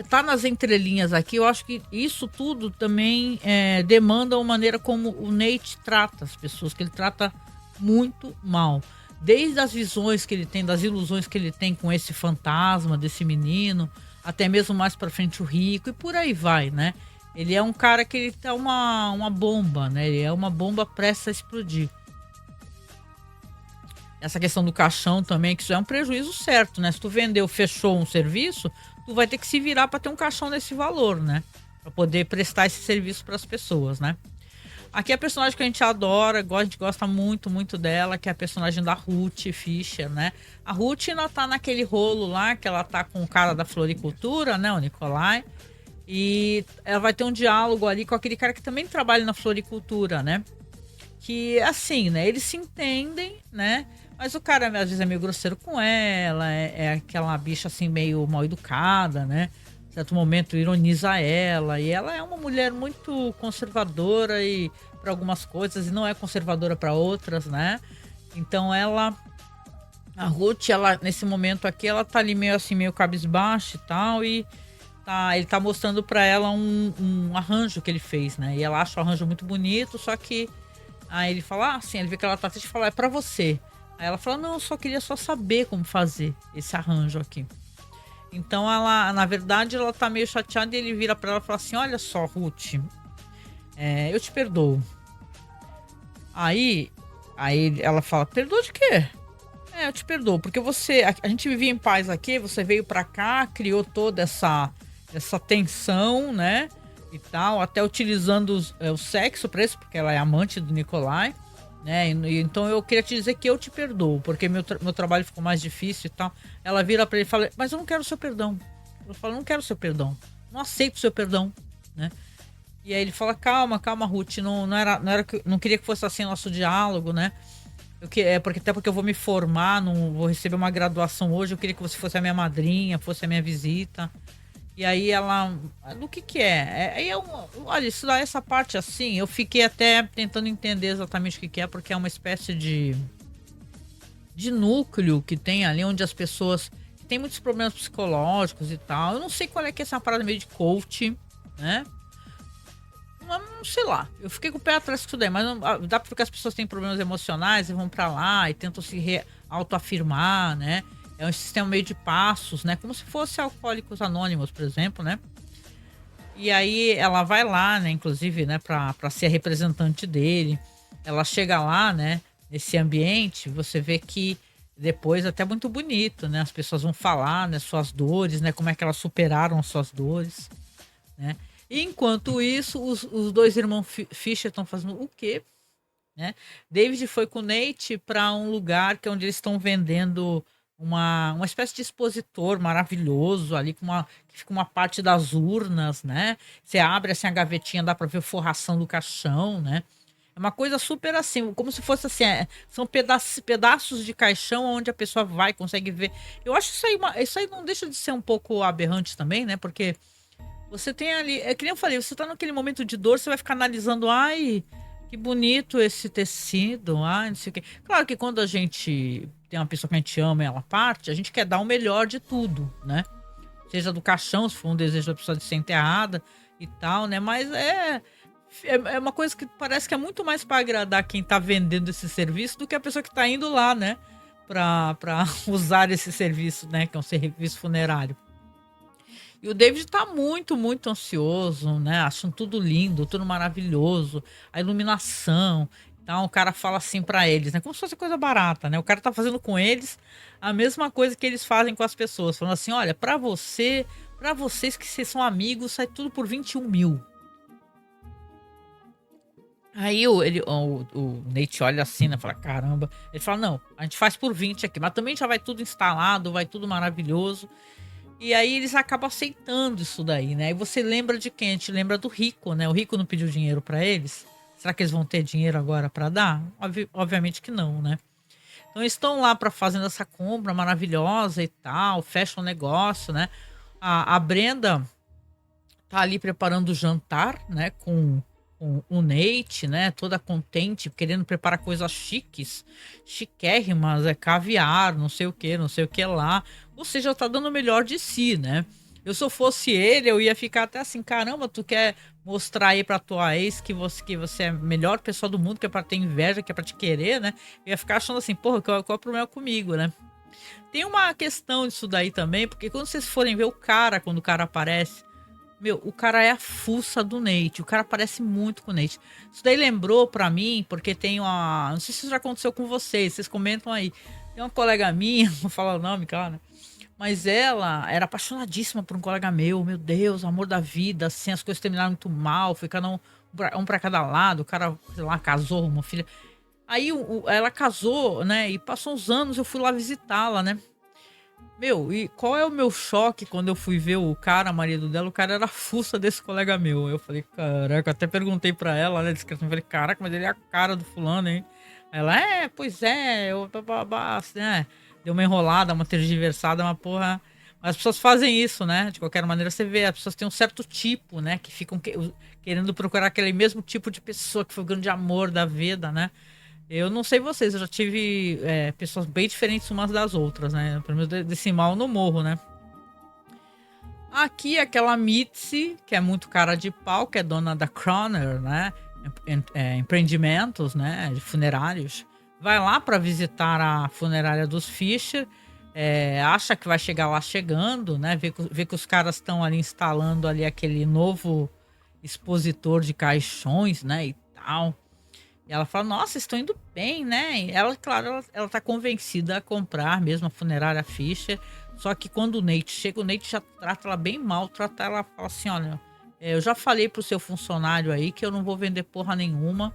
tá nas entrelinhas aqui, eu acho que isso tudo também demanda uma maneira como o Nate trata as pessoas, que ele trata muito mal. Desde as visões que ele tem, das ilusões que ele tem com esse fantasma desse menino, até mesmo mais pra frente o Rico, e por aí vai, né? Ele é um cara que ele tá uma bomba, né? Ele é uma bomba prestes a explodir. Essa questão do caixão também, que isso é um prejuízo certo, né? Se tu vendeu, fechou um serviço, tu vai ter que se virar para ter um caixão nesse valor, né? Para poder prestar esse serviço para as pessoas, né? Aqui é a personagem que a gente adora, a gente gosta muito, muito dela, que é a personagem da Ruth Fischer, né? A Ruth ainda tá naquele rolo lá, que ela tá com o cara da floricultura, né? O Nikolai. E ela vai ter um diálogo ali com aquele cara que também trabalha na floricultura, né? Que, assim, né? Eles se entendem, né? Mas o cara, às vezes, é meio grosseiro com ela, é aquela bicha, assim, meio mal educada, né? Em certo momento, ironiza ela. E ela é uma mulher muito conservadora e para algumas coisas, e não é conservadora para outras, né? Então, a Ruth, ela, nesse momento aqui, ela tá ali meio assim, meio cabisbaixa e tal, e ele tá mostrando para ela um arranjo que ele fez, né? E ela acha o arranjo muito bonito, só que aí ele fala, assim, ele vê que ela tá triste e fala, é pra você. Aí ela fala, não, eu só queria só saber como fazer esse arranjo aqui. Então ela, na verdade, ela tá meio chateada e ele vira pra ela e fala assim, olha só, Ruth, eu te perdoo. Aí ela fala, perdoa de quê? Eu te perdoo, porque a gente vivia em paz aqui, você veio pra cá, criou toda essa tensão, né? E tal, até utilizando o sexo pra isso, porque ela é amante do Nikolai, né? Então eu queria te dizer que eu te perdoo, porque meu trabalho ficou mais difícil e tal. Ela vira pra ele e fala, mas eu não quero o seu perdão. Eu falo, não quero o seu perdão, não aceito o seu perdão, né? E aí ele fala, calma, Ruth, não queria que fosse assim o nosso diálogo, né? Até porque eu vou me formar, não vou receber uma graduação hoje, eu queria que você fosse a minha madrinha, fosse a minha visita. E aí ela, do que é? Olha, isso daí, essa parte assim, eu fiquei até tentando entender exatamente o que é, porque é uma espécie de núcleo que tem ali, onde as pessoas que têm muitos problemas psicológicos e tal. Eu não sei qual é que é essa parada meio de coach, né? Não sei lá, eu fiquei com o pé atrás com isso daí, mas dá pra ver que as pessoas têm problemas emocionais e vão pra lá e tentam se autoafirmar, né? É um sistema meio de passos, né? Como se fosse Alcoólicos Anônimos, por exemplo, né? E aí ela vai lá, né? Inclusive, né? Pra ser a representante dele. Ela chega lá, né? Nesse ambiente, você vê que depois até muito bonito, né? As pessoas vão falar, né? Suas dores, né? Como é que elas superaram as suas dores, né? E enquanto isso, os dois irmãos Fischer estão fazendo o quê? Né? David foi com o Nate para um lugar que é onde eles estão vendendo uma espécie de expositor maravilhoso ali, que fica uma parte das urnas, né? Você abre assim a gavetinha, dá para ver a forração do caixão, né? É uma coisa super assim, como se fosse assim, são pedaços de caixão onde a pessoa vai, consegue ver. Eu acho isso aí não deixa de ser um pouco aberrante também, né? Porque você tem ali, é que nem eu falei, você tá naquele momento de dor, você vai ficar analisando, ai, que bonito esse tecido, ai, não sei o quê. Claro que quando a gente tem uma pessoa que a gente ama e ela parte, a gente quer dar o melhor de tudo, né? Seja do caixão, se for um desejo da pessoa de ser enterrada e tal, né? Mas é uma coisa que parece que é muito mais para agradar quem tá vendendo esse serviço do que a pessoa que tá indo lá, né? Pra usar esse serviço, né? Que é um serviço funerário. E o David tá muito, muito ansioso, né? Achando tudo lindo, tudo maravilhoso, a iluminação. Então o cara fala assim pra eles, né? Como se fosse coisa barata, né? O cara tá fazendo com eles a mesma coisa que eles fazem com as pessoas. Falando assim, olha, pra vocês que vocês são amigos, sai tudo por 21 mil. Aí o Nate olha assim, né? Fala, caramba. Ele fala, não, a gente faz por 20 aqui, mas também já vai tudo instalado, vai tudo maravilhoso. E aí eles acabam aceitando isso daí, né? E você lembra de quem? A gente lembra do Rico, né? O Rico não pediu dinheiro pra eles. Será que eles vão ter dinheiro agora pra dar? Obviamente que não, né? Então eles estão lá pra fazendo essa compra maravilhosa e tal, fecham o negócio, né? A Brenda tá ali preparando o jantar, né? Com com o Nate, né? Toda contente, querendo preparar coisas chiques, chiquérrimas, caviar, não sei o que lá. Ou seja, tá dando o melhor de si, né? Eu, se eu fosse ele, eu ia ficar até assim, caramba, tu quer mostrar aí pra tua ex que você é a melhor pessoa do mundo, que é pra ter inveja, que é pra te querer, né? Eu ia ficar achando assim, porra, qual é o problema comigo, né? Tem uma questão disso daí também, porque quando vocês forem ver o cara, quando o cara aparece, meu, o cara é a fuça do Nate. O cara parece muito com o Nate. Isso daí lembrou pra mim, porque tem uma. Não sei se isso já aconteceu com vocês comentam aí. Tem uma colega minha, não vou falar o nome, cara. Mas ela era apaixonadíssima por um colega meu Deus, amor da vida, assim, as coisas terminaram muito mal, ficaram um pra cada lado, o cara, sei lá, casou, uma filha. Aí ela casou, né? E passou uns anos, eu fui lá visitá-la, né? Meu, e qual é o meu choque quando eu fui ver o cara, marido dela? O cara era a fuça desse colega meu. Eu falei, caraca, até perguntei pra ela, né? Eu falei, caraca, mas ele é a cara do fulano, hein? Ela, pois é, né? Deu uma enrolada, uma tergiversada, uma porra. Mas as pessoas fazem isso, né? De qualquer maneira, você vê, as pessoas têm um certo tipo, né? Que ficam querendo procurar aquele mesmo tipo de pessoa que foi o grande amor da vida, né? Eu não sei vocês, eu já tive pessoas bem diferentes umas das outras, né? Pelo menos desse mal no morro, né? Aqui, aquela Mitzi, que é muito cara de pau, que é dona da Croner, né? Empreendimentos, né? De funerários. Vai lá para visitar a funerária dos Fischer. Acha que vai chegar lá chegando, né? Vê que os caras estão ali instalando ali aquele novo expositor de caixões, né? E tal. E ela fala, nossa, estão indo bem, né? E ela, claro, ela tá convencida a comprar mesmo a funerária Fischer. Só que quando o Nate chega, o Nate já trata ela bem mal, trata ela, fala assim, olha, eu já falei pro seu funcionário aí que eu não vou vender porra nenhuma,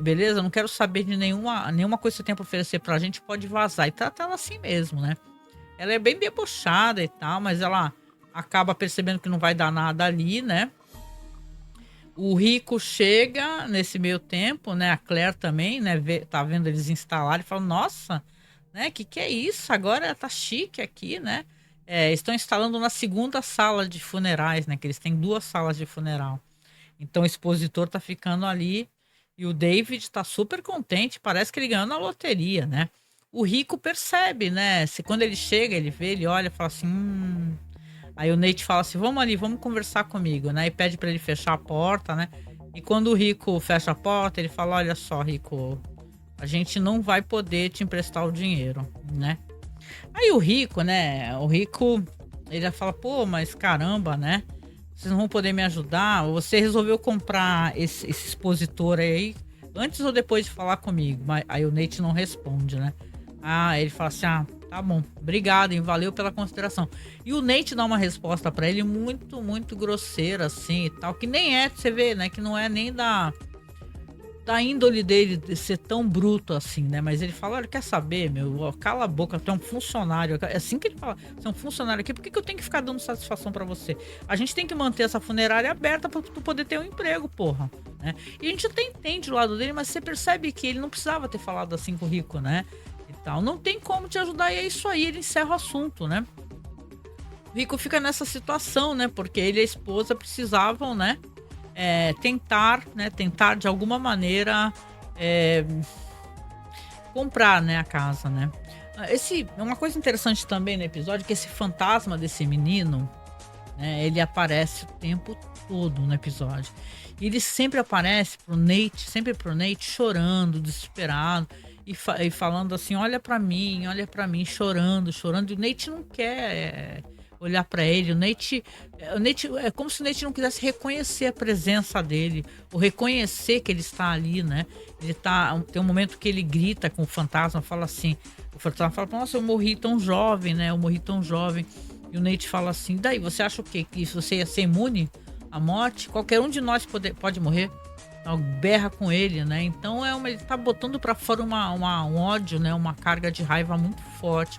beleza? Eu não quero saber de nenhuma coisa que você tem pra oferecer pra gente, pode vazar. E trata ela assim mesmo, né? Ela é bem debochada e tal, mas ela acaba percebendo que não vai dar nada ali, né? O Rico chega nesse meio tempo, né? A Claire também, né? Tá vendo eles instalarem e fala, nossa, né? Que é isso? Agora tá chique aqui, né? Estão instalando na segunda sala de funerais, né? Que eles têm duas salas de funeral. Então o expositor tá ficando ali e o David tá super contente, parece que ele ganhou na loteria, né? O Rico percebe, né? Se quando ele chega, ele vê, ele olha e fala assim, Aí o Nate fala assim, vamos ali, vamos conversar comigo, né? E pede pra ele fechar a porta, né? E quando o Rico fecha a porta, ele fala, olha só, Rico, a gente não vai poder te emprestar o dinheiro, né? Aí o Rico, né? O Rico, ele já fala, pô, mas caramba, né? Vocês não vão poder me ajudar? Você resolveu comprar esse expositor aí antes ou depois de falar comigo? Aí o Nate não responde, né? Ele fala assim, tá bom, obrigado, hein? Valeu pela consideração. E o Nate dá uma resposta pra ele muito, muito grosseira, assim, e tal, que nem você vê, né? Que não é nem da índole dele de ser tão bruto assim, né? Mas ele fala, olha, quer saber, meu? Ó, cala a boca, tu é um funcionário. É assim que ele fala, você é um funcionário aqui, por que eu tenho que ficar dando satisfação pra você? A gente tem que manter essa funerária aberta pra tu poder ter um emprego, porra, né? E a gente até entende o lado dele, mas você percebe que ele não precisava ter falado assim com o Rico, né? E tal, não tem como te ajudar, e é isso aí, ele encerra o assunto, né? O Rico fica nessa situação, né? Porque ele e a esposa precisavam, né? Tentar de alguma maneira comprar, né, a casa, né? Uma coisa interessante também no episódio é que esse fantasma desse menino, né, ele aparece o tempo todo no episódio. E ele sempre aparece pro Nate chorando, desesperado e falando assim, olha pra mim, chorando. E o Nate não quer olhar pra ele. O Nate é como se o Nate não quisesse reconhecer a presença dele, ou reconhecer que ele está ali, né? Tem um momento que ele grita com o fantasma, fala assim, o fantasma fala, nossa, eu morri tão jovem, né? E o Nate fala assim, daí, você acha o quê? Que você ia ser imune à morte? Qualquer um de nós pode morrer. Berra com ele, né? Então ele tá botando pra fora um ódio, né? Uma carga de raiva muito forte,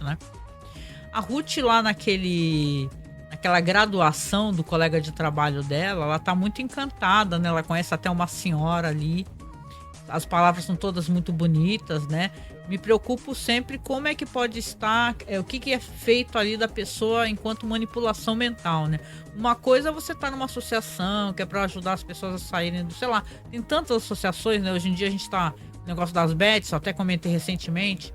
né? A Ruth lá naquela graduação do colega de trabalho dela, ela tá muito encantada, né? Ela conhece até uma senhora ali as palavras são todas muito bonitas, né? Me preocupo sempre como é que pode estar, o que que é feito ali da pessoa enquanto manipulação mental, né? Uma coisa é você estar numa associação que é para ajudar as pessoas a saírem do, sei lá, tem tantas associações, né? Hoje em dia a gente tá no negócio das bets, eu até comentei recentemente,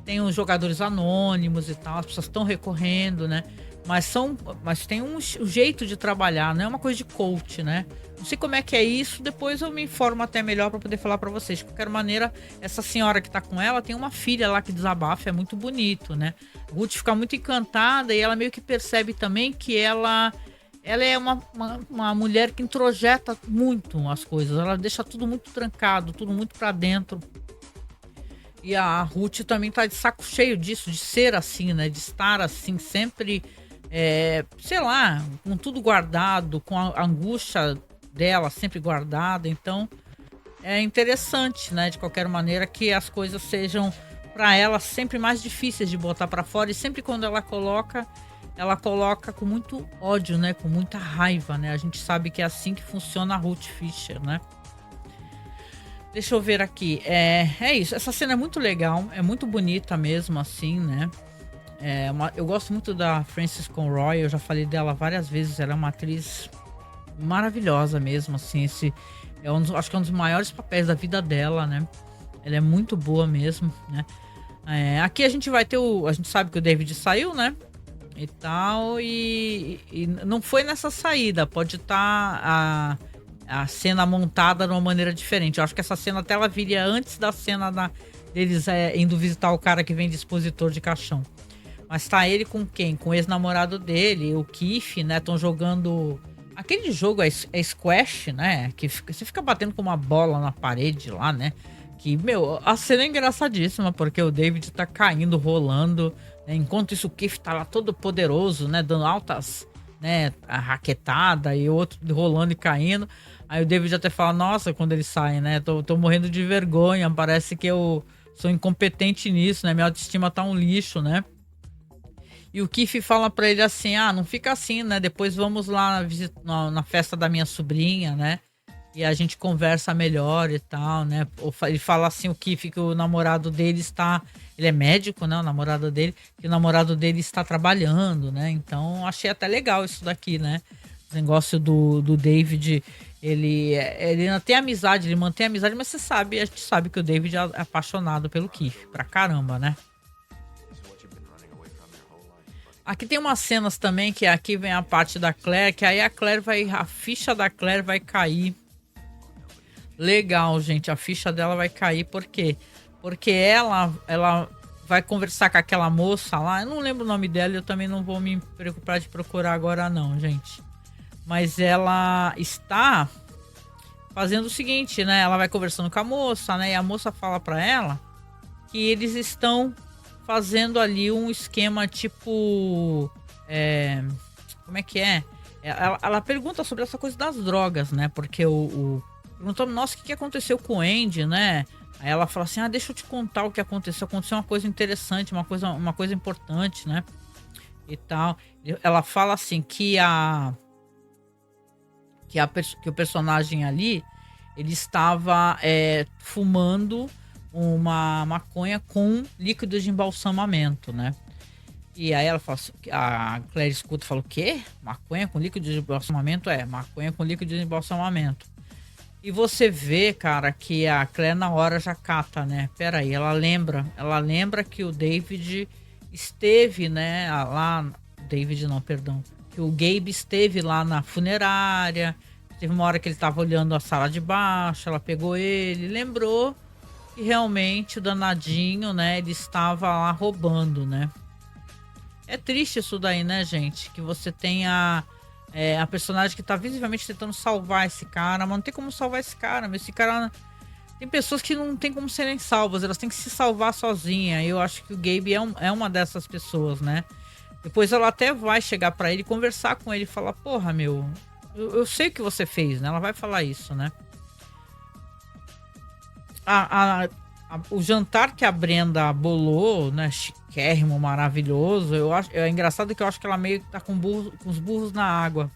tem os jogadores anônimos e tal, as pessoas estão recorrendo, né? Mas tem um jeito de trabalhar, não é uma coisa de coach, né? Não sei como é que é isso, depois eu me informo até melhor para poder falar para vocês. De qualquer maneira, essa senhora que tá com ela tem uma filha lá que desabafa, é muito bonito, né? A Ruth fica muito encantada e ela meio que percebe também que ela é uma mulher que introjeta muito as coisas, ela deixa tudo muito trancado, tudo muito para dentro. E a Ruth também tá de saco cheio disso, de ser assim, né? De estar assim, sempre, sei lá, com tudo guardado, com a angústia dela sempre guardada. Então, é interessante, né? De qualquer maneira, que as coisas sejam, para ela, sempre mais difíceis de botar para fora. E sempre quando ela coloca com muito ódio, né? Com muita raiva, né? A gente sabe que é assim que funciona a Ruth Fischer, né? Deixa eu ver aqui. É isso. Essa cena é muito legal. É muito bonita mesmo, assim, né? Eu gosto muito da Frances Conroy. Eu já falei dela várias vezes. Ela é uma atriz maravilhosa mesmo, assim. Acho que é um dos maiores papéis da vida dela, né? Ela é muito boa mesmo, né? Aqui a gente vai ter a gente sabe que o David saiu, né? E tal. E não foi nessa saída. Pode estar a cena montada de uma maneira diferente. Eu acho que essa cena até ela viria antes da cena deles indo visitar o cara que vem de expositor de caixão. Mas tá ele com quem? Com o ex-namorado dele, o Keith, né? Estão jogando aquele jogo, Squash, né? Que você fica batendo com uma bola na parede lá, né? Que, meu, a cena é engraçadíssima, porque o David tá caindo, rolando, né? Enquanto isso o Keith tá lá todo poderoso, né? Dando altas, né? A raquetada e o outro rolando e caindo. Aí o David até fala, nossa, quando ele sai, né? Tô morrendo de vergonha, parece que eu sou incompetente nisso, né? Minha autoestima tá um lixo, né? E o Keith fala pra ele assim, não fica assim, né? Depois vamos lá na festa da minha sobrinha, né? E a gente conversa melhor e tal, né? Ele fala assim, o Keith, que o namorado dele está... Ele é médico, né? O namorado dele. Que o namorado dele está trabalhando, né? Então, achei até legal isso daqui, né? O negócio do David... Ele ainda tem amizade, ele mantém amizade, mas a gente sabe que o David é apaixonado pelo Keith, pra caramba, né? Aqui tem umas cenas também, que aqui vem a parte da Claire, que aí a ficha da Claire vai cair. Legal, gente, a ficha dela vai cair, por quê? Porque ela vai conversar com aquela moça lá, eu não lembro o nome dela, eu também não vou me preocupar de procurar agora não, gente. Mas ela está fazendo o seguinte, né? Ela vai conversando com a moça, né? E a moça fala pra ela que eles estão fazendo ali um esquema tipo... como é que é? Ela pergunta sobre essa coisa das drogas, né? Porque perguntou, nossa, o que aconteceu com o Andy, né? Aí ela fala assim, deixa eu te contar o que aconteceu. Aconteceu uma coisa interessante, uma coisa importante, né? E tal. Ela fala assim que o personagem ali, ele estava fumando uma maconha com líquido de embalsamamento, né? E aí ela fala assim, a Claire escuta e fala, o quê? Maconha com líquido de embalsamamento? Maconha com líquido de embalsamamento. E você vê, cara, que a Claire na hora já cata, né? Peraí, ela lembra que o David esteve, né, lá... David não, perdão. Que o Gabe esteve lá na funerária. Teve uma hora que ele tava olhando a sala de baixo, ela pegou ele, lembrou que realmente o danadinho, né, ele estava lá roubando, né? É triste isso daí, né, gente? Que você tem a personagem que tá visivelmente tentando salvar esse cara, mas não tem como salvar esse cara, mas esse cara... Tem pessoas que não tem como serem salvas, elas têm que se salvar sozinha. Eu acho que o Gabe é uma dessas pessoas, né? Depois ela até vai chegar pra ele, conversar com ele e falar, porra, meu, eu sei o que você fez, né? Ela vai falar isso, né? O jantar que a Brenda bolou, né? Chiquérrimo, maravilhoso. É engraçado que eu acho que ela meio que tá com os burros na água.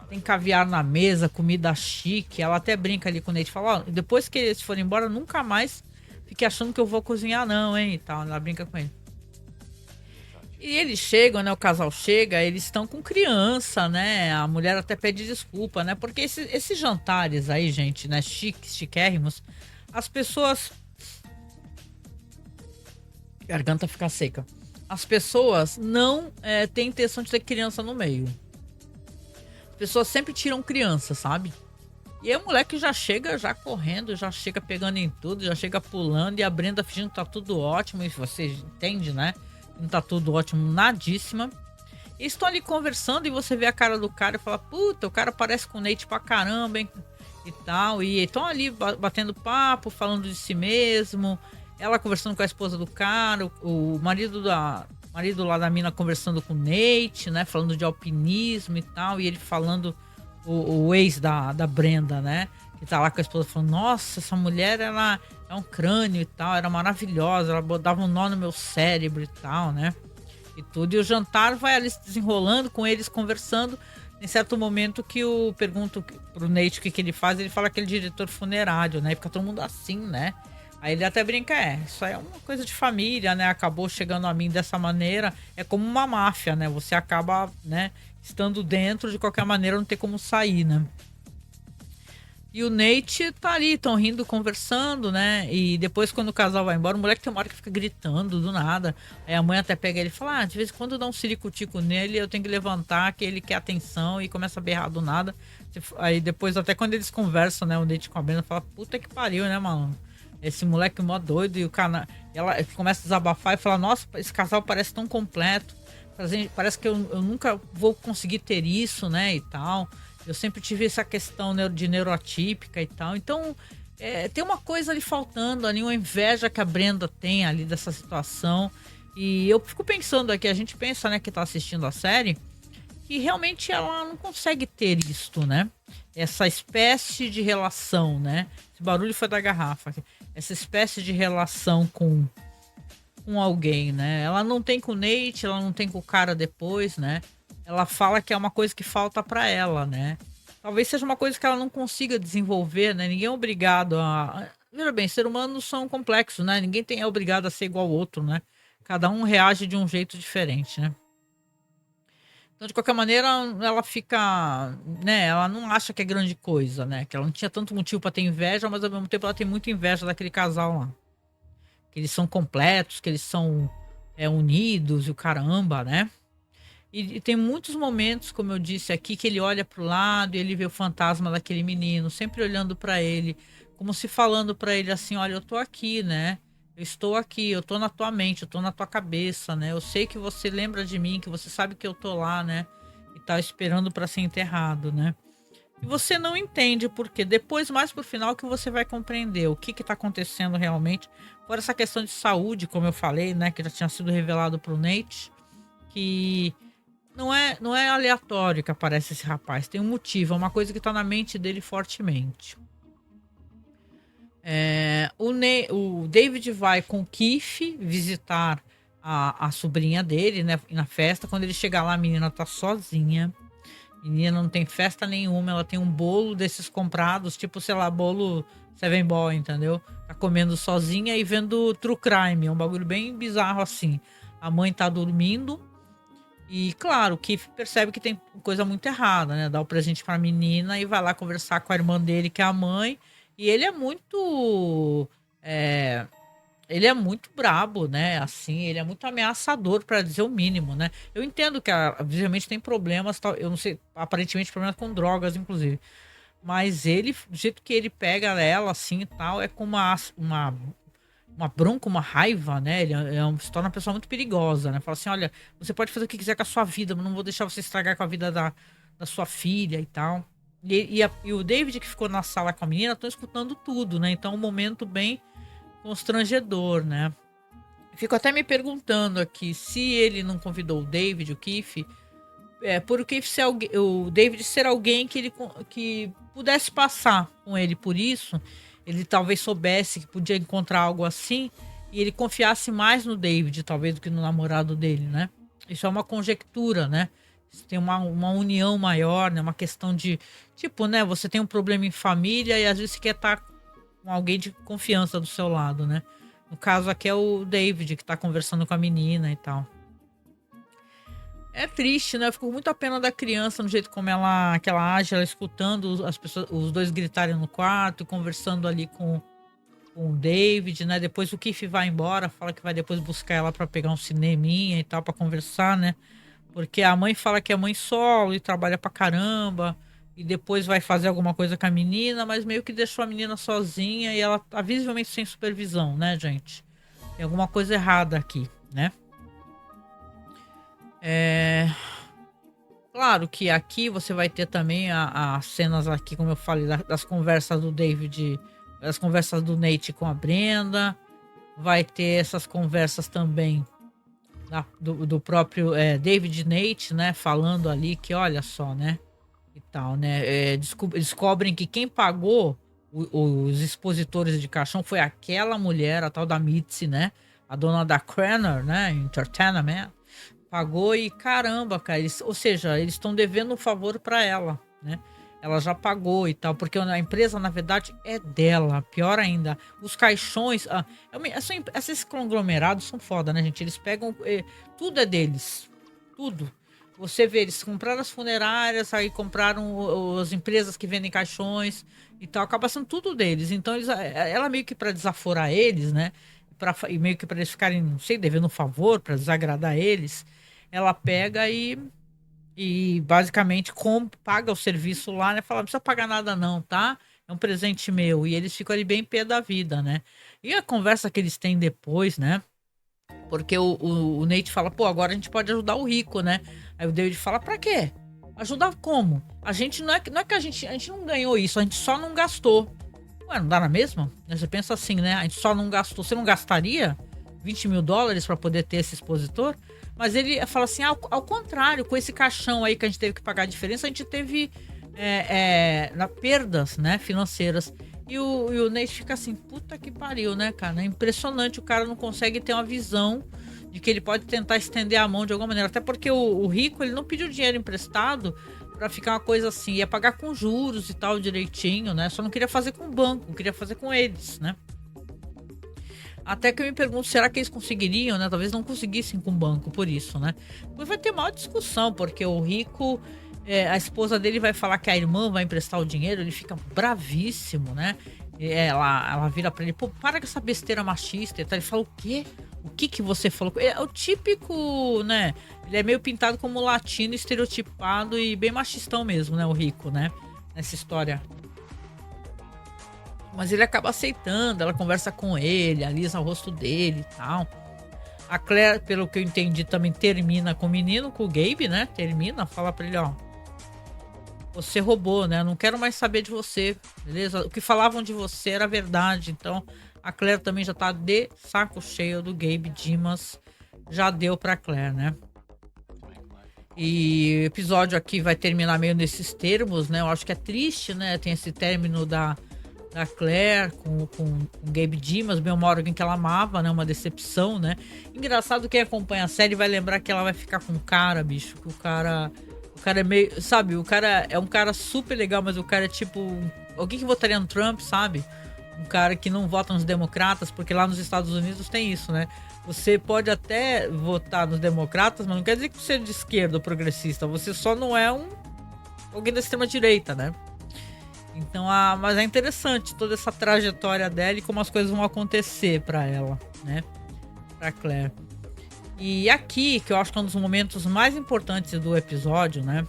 tem caviar na mesa, comida chique. Ela até brinca ali com o Nate, fala, ó, depois que eles forem embora, nunca mais fique achando que eu vou cozinhar não, hein, e tal. Ela brinca com ele. E eles chegam, né? O casal chega, eles estão com criança, né? A mulher até pede desculpa, né? Porque esses jantares aí, gente, né? Chiques, chiquérrimos, as pessoas. Garganta fica seca. As pessoas não têm intenção de ter criança no meio. As pessoas sempre tiram criança, sabe? E aí o moleque já chega já correndo, já chega pegando em tudo, já chega pulando, e a Brenda fingindo que tá tudo ótimo, e você entende, né? Não tá tudo ótimo, nadíssima. E estão ali conversando e você vê a cara do cara e fala, puta, o cara parece com o Nate pra caramba, hein? E tal. E estão ali batendo papo, falando de si mesmo. Ela conversando com a esposa do cara, o marido lá da mina conversando com o Nate, né? Falando de alpinismo e tal. E ele falando, o ex da Brenda, né? Que tá lá com a esposa falando, nossa, essa mulher, ela é um crânio e tal, era maravilhosa, ela dava um nó no meu cérebro e tal, né? E tudo. E o jantar vai ali se desenrolando com eles conversando. Em certo momento que eu pergunto pro Nate o que ele faz, ele fala que ele é diretor funerário, né? E fica todo mundo assim, né? Aí ele até brinca, isso aí é uma coisa de família, né? Acabou chegando a mim dessa maneira. É como uma máfia, né? Você acaba, né, estando dentro, de qualquer maneira não tem como sair, né? E o Nate tá ali, tão rindo, conversando, né? E depois, quando o casal vai embora, o moleque tem uma hora que fica gritando do nada. Aí a mãe até pega ele e fala: de vez em quando dá um sirico-tico nele, eu tenho que levantar, que ele quer atenção, e começa a berrar do nada. Aí depois, até quando eles conversam, né? O Nate com a Brenda fala: puta que pariu, né, mano? Esse moleque mó doido. E o cara. Ela começa a desabafar e fala: nossa, esse casal parece tão completo. Parece que eu nunca vou conseguir ter isso, né? E tal. Eu sempre tive essa questão de neuroatípica e tal. Então, tem uma coisa ali faltando, ali, uma inveja que a Brenda tem ali dessa situação. E eu fico pensando aqui, a gente pensa, né, que tá assistindo a série, que realmente ela não consegue ter isto, né? Essa espécie de relação, né? Esse barulho foi da garrafa. Essa espécie de relação com alguém, né? Ela não tem com o Nate, ela não tem com o cara depois, né? Ela fala que é uma coisa que falta pra ela, né? Talvez seja uma coisa que ela não consiga desenvolver, né? Ninguém é obrigado a... Veja bem, seres humanos são complexos, né? Ninguém é obrigado a ser igual ao outro, né? Cada um reage de um jeito diferente, né? Então, de qualquer maneira, ela fica, né? Ela não acha que é grande coisa, né? Que ela não tinha tanto motivo pra ter inveja, mas ao mesmo tempo ela tem muita inveja daquele casal lá. Que eles são completos, que eles são unidos e o caramba, né? E tem muitos momentos, como eu disse aqui, que ele olha pro lado e ele vê o fantasma daquele menino, sempre olhando pra ele, como se falando pra ele assim, olha, eu tô aqui, né? Eu estou aqui, eu tô na tua mente, eu tô na tua cabeça, né? Eu sei que você lembra de mim, que você sabe que eu tô lá, né? E tá esperando pra ser enterrado, né? E você não entende porque depois, mais pro final, que você vai compreender o que tá acontecendo realmente. Por essa questão de saúde, como eu falei, né? Que já tinha sido revelado pro Nate, que não é aleatório que aparece esse rapaz, tem um motivo, é uma coisa que tá na mente dele fortemente. O David vai com o Keith visitar a sobrinha dele, né, na festa. Quando ele chega lá, a menina tá sozinha. A menina não tem festa nenhuma, ela tem um bolo desses comprados, tipo, sei lá, bolo Seven Boy, entendeu? Tá comendo sozinha e vendo True Crime, é um bagulho bem bizarro assim. A mãe tá dormindo. E, claro, o Keith percebe que tem coisa muito errada, né? Dá o presente pra menina e vai lá conversar com a irmã dele, que é a mãe. E ele é muito... ele é muito brabo, né? Assim, ele é muito ameaçador, para dizer o mínimo, né? Eu entendo que obviamente tem problemas, eu não sei, aparentemente problemas com drogas, inclusive. Mas ele, do jeito que ele pega ela, assim, e tal, é com uma bronca, uma raiva, né? Ele se torna uma pessoa muito perigosa, né? Fala assim, olha, você pode fazer o que quiser com a sua vida, mas não vou deixar você estragar com a vida da sua filha e tal. E o David, que ficou na sala com a menina, estão escutando tudo, né? Então, um momento bem constrangedor, né? Fico até me perguntando aqui se ele não convidou o David, o Keith, por o Keith ser o David ser alguém que pudesse passar com ele por isso. Ele talvez soubesse que podia encontrar algo assim e ele confiasse mais no David, talvez, do que no namorado dele, né? Isso é uma conjectura, né? tem uma união maior, né? Uma questão de, tipo, né? Você tem um problema em família e às vezes você quer estar com alguém de confiança do seu lado, né? No caso aqui é o David que tá conversando com a menina e tal. É triste, né? Eu fico muito a pena da criança no jeito como que ela age, ela escutando as pessoas, os dois gritarem no quarto, conversando ali com o David, né? Depois o Keith vai embora, fala que vai depois buscar ela pra pegar um cineminha e tal, pra conversar, né? Porque a mãe fala que é mãe solo e trabalha pra caramba, e depois vai fazer alguma coisa com a menina, mas meio que deixou a menina sozinha e ela tá visivelmente sem supervisão, né, gente? Tem alguma coisa errada aqui, né? É. Claro que aqui você vai ter também as cenas aqui, como eu falei, das conversas do David, das conversas do Nate com a Brenda. Vai ter essas conversas também do próprio David e Nate, né? Falando ali que, olha só, né? E tal, né? Descobrem que quem pagou os expositores de caixão foi aquela mulher, a tal da Mitzi, né? A dona da Cranor, né? Entertainment. Pagou e caramba, cara. Ou seja, eles estão devendo um favor para ela, né? Ela já pagou e tal, porque a empresa, na verdade, é dela. Pior ainda, os caixões. Esses conglomerados são foda, né, gente? Eles pegam. Tudo é deles. Tudo. Você vê, eles compraram as funerárias, aí compraram as empresas que vendem caixões e tal. Acaba sendo tudo deles. Então, ela meio que para desaforar eles, né? E meio que para eles ficarem, não sei, devendo um favor, para desagradar eles, ela pega e basicamente paga o serviço lá, né? Fala, não precisa pagar nada não, tá? É um presente meu. E eles ficam ali bem pé da vida, né? E a conversa que eles têm depois, né? Porque o Nate fala, pô, agora a gente pode ajudar o rico, né? Aí o David fala, pra quê? Ajudar como? A gente não é que a gente não ganhou isso, a gente só não gastou. Ué, não dá na mesma? Você pensa assim, né? A gente só não gastou. Você não gastaria $20 mil para poder ter esse expositor? Mas ele fala assim, ao contrário, com esse caixão aí que a gente teve que pagar a diferença, a gente teve perdas, né, financeiras. E o Nate fica assim, puta que pariu, né, cara? É impressionante, o cara não consegue ter uma visão de que ele pode tentar estender a mão de alguma maneira. Até porque o rico, ele não pediu dinheiro emprestado para ficar uma coisa assim, ia pagar com juros e tal direitinho, né? Só não queria fazer com o banco, queria fazer com eles, né? Até que eu me pergunto, será que eles conseguiriam, né? Talvez não conseguissem com o banco, por isso, né? Depois vai ter maior discussão, porque o rico, a esposa dele vai falar que a irmã vai emprestar o dinheiro, ele fica bravíssimo, né? Ela vira pra ele, pô, para com essa besteira machista e tal. Ele fala, o quê? O que você falou? É o típico, né? Ele é meio pintado como latino, estereotipado e bem machistão mesmo, né? O rico, né? Nessa história. Mas ele acaba aceitando, ela conversa com ele, alisa o rosto dele e tal. A Claire, pelo que eu entendi, também termina com o menino, com o Gabe, né? Termina, fala pra ele, ó. Você roubou, né? Eu não quero mais saber de você, beleza? O que falavam de você era verdade. Então, a Claire também já tá de saco cheio do Gabe Dimas. Já deu pra Claire, né? E o episódio aqui vai terminar meio nesses termos, né? Eu acho que é triste, né? Tem esse término da Claire com o Gabe Dimas, bem uma hora que ela amava, né? Uma decepção, né? Engraçado, quem acompanha a série vai lembrar que ela vai ficar com o cara, bicho. Que o cara é meio... Sabe, o cara é um cara super legal, mas o cara é tipo... Alguém que votaria no Trump, sabe? Um cara que não vota nos democratas, porque lá nos Estados Unidos tem isso, né? Você pode até votar nos democratas, mas não quer dizer que você é de esquerda ou progressista. Você só não é alguém da extrema-direita, né? Então, mas é interessante toda essa trajetória dela e como as coisas vão acontecer pra ela, né? Pra Claire. E aqui, que eu acho que é um dos momentos mais importantes do episódio, né?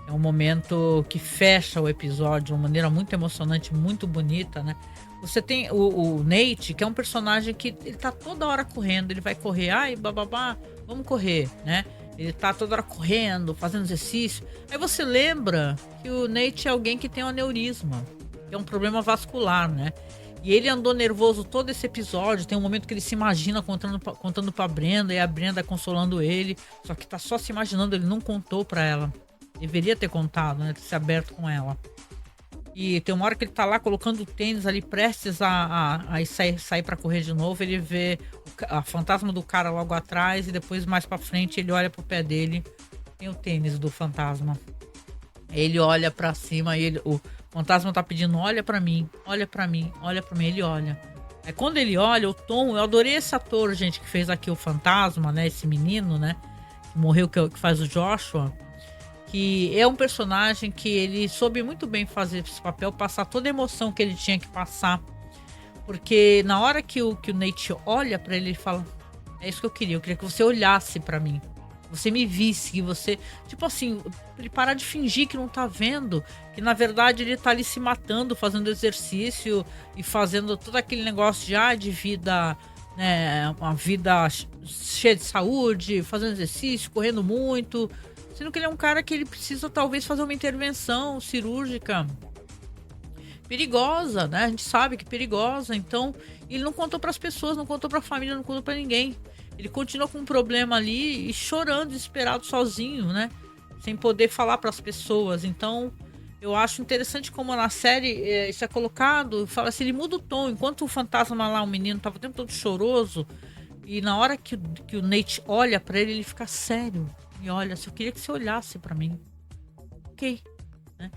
É um momento que fecha o episódio de uma maneira muito emocionante, muito bonita, né? Você tem o Nate, que é um personagem que ele tá toda hora correndo, ele vai correr, ai, bababá, vamos correr, né? Ele tá toda hora correndo, fazendo exercício. Aí você lembra que o Nate é alguém que tem um aneurisma, que é um problema vascular, né? E ele andou nervoso todo esse episódio. Tem um momento que ele se imagina contando pra Brenda, e a Brenda consolando ele. Só que tá só se imaginando, ele não contou pra ela. Deveria ter contado, né? Ter se aberto com ela. E tem uma hora que ele tá lá colocando o tênis ali, prestes a sair pra correr de novo. Ele vê a fantasma do cara logo atrás, e depois mais pra frente ele olha pro pé dele tem o tênis do fantasma. Ele olha pra cima e o fantasma tá pedindo, olha pra mim, olha pra mim, olha pra mim, ele olha. Aí quando ele olha, o Tom, eu adorei esse ator, gente, que fez aqui o fantasma, né, esse menino, né, que morreu, que faz o Joshua, que é um personagem que ele soube muito bem fazer esse papel, passar toda a emoção que ele tinha que passar, porque na hora que o Nate olha pra ele, ele fala, é isso que eu queria que você olhasse pra mim. Você me visse, que você... Tipo assim, ele parar de fingir que não tá vendo. Que na verdade ele tá ali se matando, fazendo exercício e fazendo todo aquele negócio já de vida, né? Uma vida cheia de saúde, fazendo exercício, correndo muito. Sendo que ele é um cara que ele precisa talvez fazer uma intervenção cirúrgica perigosa, né? A gente sabe que é perigosa. Então, ele não contou para as pessoas, não contou para a família, não contou para ninguém. Ele continua com um problema ali e chorando, desesperado, sozinho, né? Sem poder falar para as pessoas. Então, eu acho interessante como na série isso é colocado. Fala assim, ele muda o tom. Enquanto o fantasma lá, o menino, tava o tempo todo choroso. E na hora que o Nate olha para ele, ele fica sério. E olha, eu queria que você olhasse para mim. Ok. Né?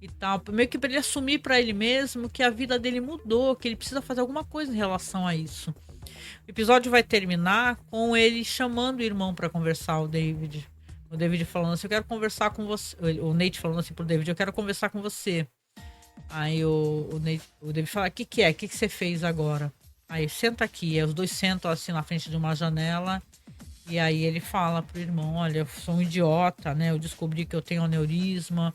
E tal. Meio que para ele assumir para ele mesmo que a vida dele mudou. Que ele precisa fazer alguma coisa em relação a isso. O episódio vai terminar com ele chamando o irmão para conversar, o David. O David falando assim, eu quero conversar com você. O Nate falando assim pro David, eu quero conversar com você. Aí o David fala, o que é? O que você fez agora? Aí, senta aqui. Aí os dois sentam assim na frente de uma janela. E aí ele fala pro irmão, olha, eu sou um idiota, né? Eu descobri que eu tenho aneurisma.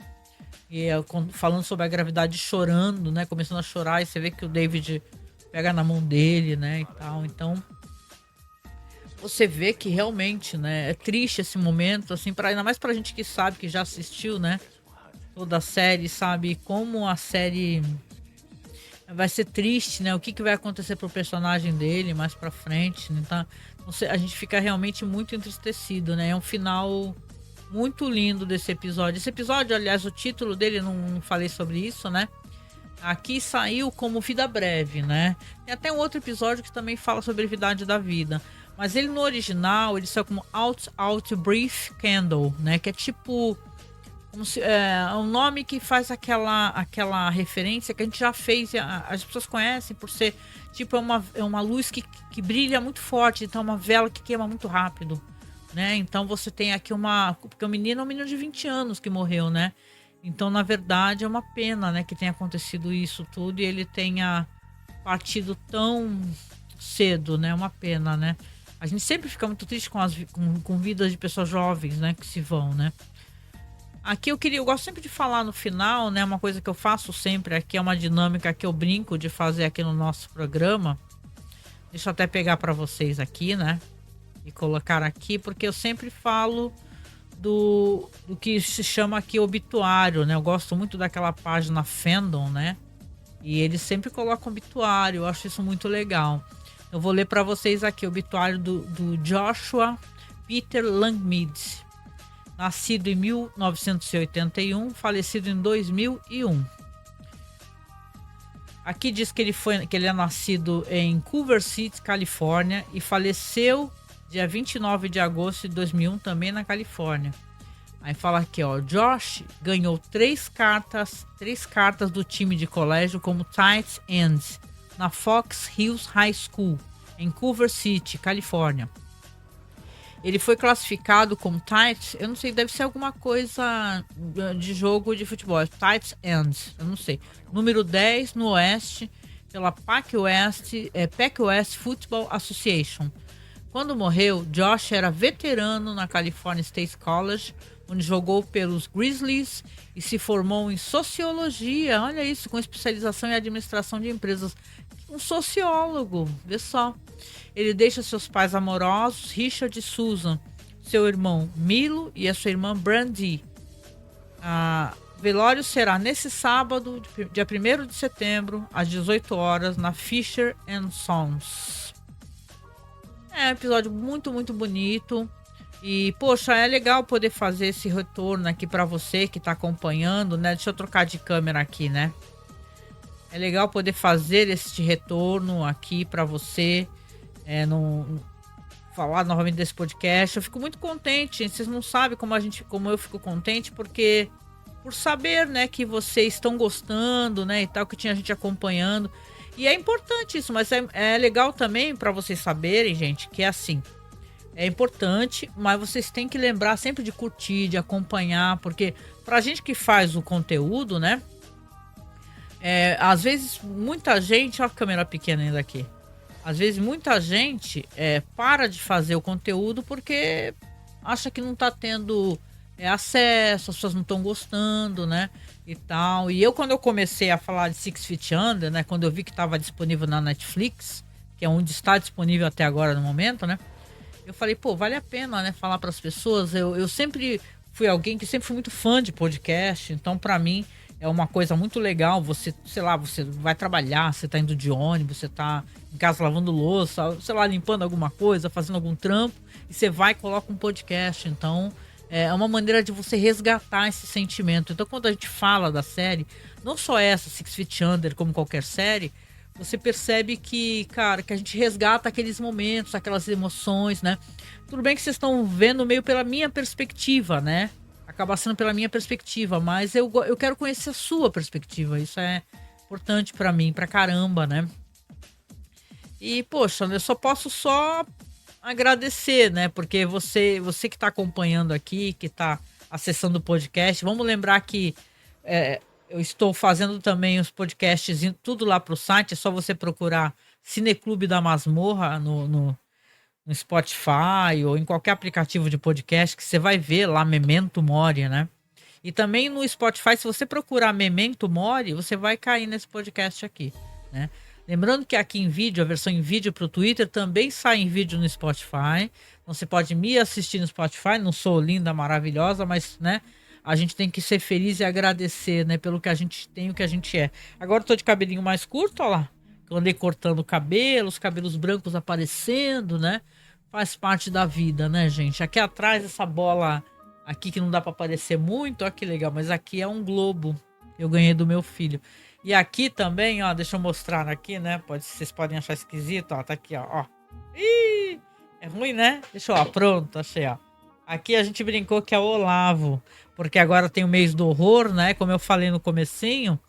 E falando sobre a gravidade, chorando, né? Começando a chorar. E você vê que o David pega na mão dele, né, e tal. Então, você vê que realmente, né, é triste esse momento, assim, ainda mais pra gente que sabe, que já assistiu, né, toda a série, sabe como a série vai ser triste, né, o que vai acontecer pro personagem dele mais pra frente, né, tá? A gente fica realmente muito entristecido, né, é um final muito lindo desse episódio. Esse episódio, aliás, o título dele, não falei sobre isso, né, aqui saiu como Vida Breve, né? Tem até um outro episódio que também fala sobre a brevidade da vida. Mas ele no original, ele saiu como Out Brief Candle, né? Que é tipo... Como se, é um nome que faz aquela referência que a gente já fez. As pessoas conhecem por ser... Tipo, é uma luz que brilha muito forte. Então, é uma vela que queima muito rápido, né? Então, você tem aqui porque o menino é um menino de 20 anos que morreu, né? Então, na verdade, é uma pena, né, que tenha acontecido isso tudo e ele tenha partido tão cedo, né? Uma pena, né? A gente sempre fica muito triste com vidas de pessoas jovens, né, que se vão, né? Aqui eu gosto sempre de falar no final, né? Uma coisa que eu faço sempre aqui, é uma dinâmica que eu brinco de fazer aqui no nosso programa. Deixa eu até pegar para vocês aqui, né? E colocar aqui, porque eu sempre falo do que se chama aqui obituário, né? Eu gosto muito daquela página Fandom, né? E eles sempre colocam obituário, eu acho isso muito legal. Eu vou ler para vocês aqui o obituário do Joshua Peter Langmead, nascido em 1981, falecido em 2001. Aqui diz que ele é nascido em Culver City, Califórnia, e faleceu dia 29 de agosto de 2001, também na Califórnia. Aí fala aqui, ó, Josh ganhou três cartas do time de colégio como tight ends na Fox Hills High School, em Culver City, Califórnia. Ele foi classificado como tight, eu não sei, deve ser alguma coisa de jogo de futebol, tight ends, eu não sei. Número 10 no Oeste, pela Pac West Football Association. Quando morreu, Josh era veterano na California State College, onde jogou pelos Grizzlies e se formou em sociologia. Olha isso, com especialização em administração de empresas. Um sociólogo, vê só. Ele deixa seus pais amorosos, Richard e Susan, seu irmão Milo e a sua irmã Brandy. O velório será nesse sábado, dia 1º de setembro, às 18 horas, na Fisher & Sons. É um episódio muito, muito bonito. E, poxa, é legal poder fazer esse retorno aqui para você que tá acompanhando, né? Deixa eu trocar de câmera aqui, né? É legal poder fazer este retorno aqui para você. falar novamente desse podcast. Eu fico muito contente, gente. Vocês não sabem como eu fico contente, porque por saber, né, que vocês estão gostando, né, e tal, que tinha gente acompanhando. E é importante isso, mas é legal também para vocês saberem, gente, que é assim. É importante, mas vocês têm que lembrar sempre de curtir, de acompanhar, porque pra gente que faz o conteúdo, né? Às vezes muita gente, olha a câmera pequena ainda aqui. Às vezes muita gente para de fazer o conteúdo porque acha que não tá tendo acesso, as pessoas não estão gostando, né? E tal. E quando eu comecei a falar de Six Feet Under, né? Quando eu vi que estava disponível na Netflix, que é onde está disponível até agora no momento, né? Eu falei, pô, vale a pena, né, falar para as pessoas. Eu sempre fui alguém que sempre fui muito fã de podcast, então para mim é uma coisa muito legal. Você, sei lá, você vai trabalhar, você tá indo de ônibus, você tá em casa lavando louça, sei lá, limpando alguma coisa, fazendo algum trampo, e você vai e coloca um podcast. Então é uma maneira de você resgatar esse sentimento. Então quando a gente fala da série, não só essa, Six Feet Under, como qualquer série, você percebe que, cara, que a gente resgata aqueles momentos, aquelas emoções, né? Tudo bem que vocês estão vendo meio pela minha perspectiva, né? Acaba sendo pela minha perspectiva, mas eu quero conhecer a sua perspectiva. Isso é importante pra mim, pra caramba, né? E, poxa, eu só posso agradecer, né? Porque você que tá acompanhando aqui, que tá acessando o podcast, vamos lembrar que eu estou fazendo também os podcasts, tudo lá pro site. É só você procurar Cineclube da Masmorra no Spotify ou em qualquer aplicativo de podcast que você vai ver lá Memento Mori, né? E também no Spotify, se você procurar Memento Mori, você vai cair nesse podcast aqui, né? Lembrando que aqui em vídeo, a versão em vídeo para o Twitter também sai em vídeo no Spotify. Então você pode me assistir no Spotify. Não sou linda, maravilhosa, mas, né? A gente tem que ser feliz e agradecer, né? Pelo que a gente tem, o que a gente é. Agora eu tô de cabelinho mais curto, ó lá. Eu andei cortando o cabelo, os cabelos brancos aparecendo, né? Faz parte da vida, né, gente? Aqui atrás, essa bola aqui que não dá pra aparecer muito, ó que legal. Mas aqui é um globo. Eu ganhei do meu filho. E aqui também, ó, deixa eu mostrar aqui, né? Vocês podem achar esquisito, ó. Tá aqui, ó. Ih, é ruim, né? Deixa eu, ó, pronto, achei, ó. Aqui a gente brincou que é o Olavo, porque agora tem o mês do horror, né? Como eu falei no comecinho,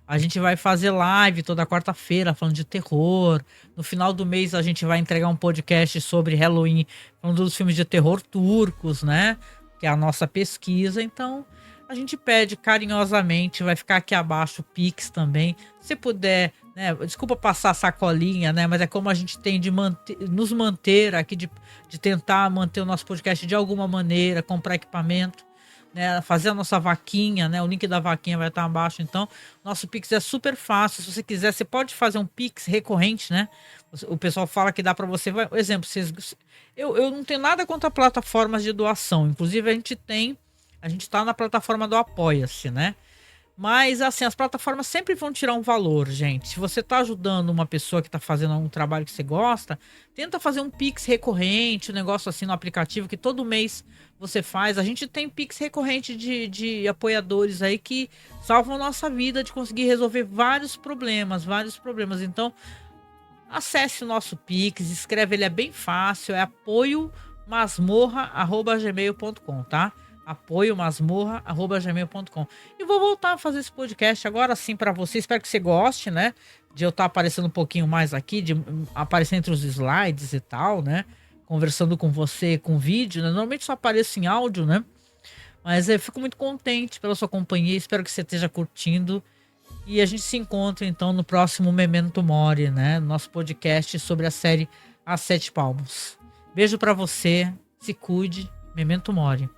a gente vai fazer live toda quarta-feira falando de terror. No final do mês a gente vai entregar um podcast sobre Halloween, falando dos filmes de terror turcos, né? Que é a nossa pesquisa. Então a gente pede carinhosamente, vai ficar aqui abaixo o Pix também. Se puder, né? Desculpa passar a sacolinha, né? Mas é como a gente tem de nos manter aqui, de tentar manter o nosso podcast de alguma maneira, comprar equipamento, né? Fazer a nossa vaquinha, né? O link da vaquinha vai estar abaixo. Então, nosso Pix é super fácil. Se você quiser, você pode fazer um Pix recorrente, né? O pessoal fala que dá para você. Exemplo, eu não tenho nada contra plataformas de doação. Inclusive, a gente tá na plataforma do Apoia-se, né? Mas, assim, as plataformas sempre vão tirar um valor, gente. Se você tá ajudando uma pessoa que tá fazendo um trabalho que você gosta, tenta fazer um Pix recorrente, um negócio assim no aplicativo que todo mês você faz. A gente tem Pix recorrente de apoiadores aí que salvam a nossa vida de conseguir resolver vários problemas, vários problemas. Então, acesse o nosso Pix, escreve, ele é bem fácil, é apoiomasmorra@gmail.com, tá? apoiomasmorra@gmail.com. E vou voltar a fazer esse podcast agora sim para você. Espero que você goste, né? De eu estar aparecendo um pouquinho mais aqui, de aparecer entre os slides e tal, né? Conversando com você com vídeo, né? Normalmente só apareço em áudio, né? Mas eu fico muito contente pela sua companhia. Espero que você esteja curtindo. E a gente se encontra então no próximo Memento Mori, né? Nosso podcast sobre a série As Sete Palmos. Beijo para você. Se cuide. Memento Mori.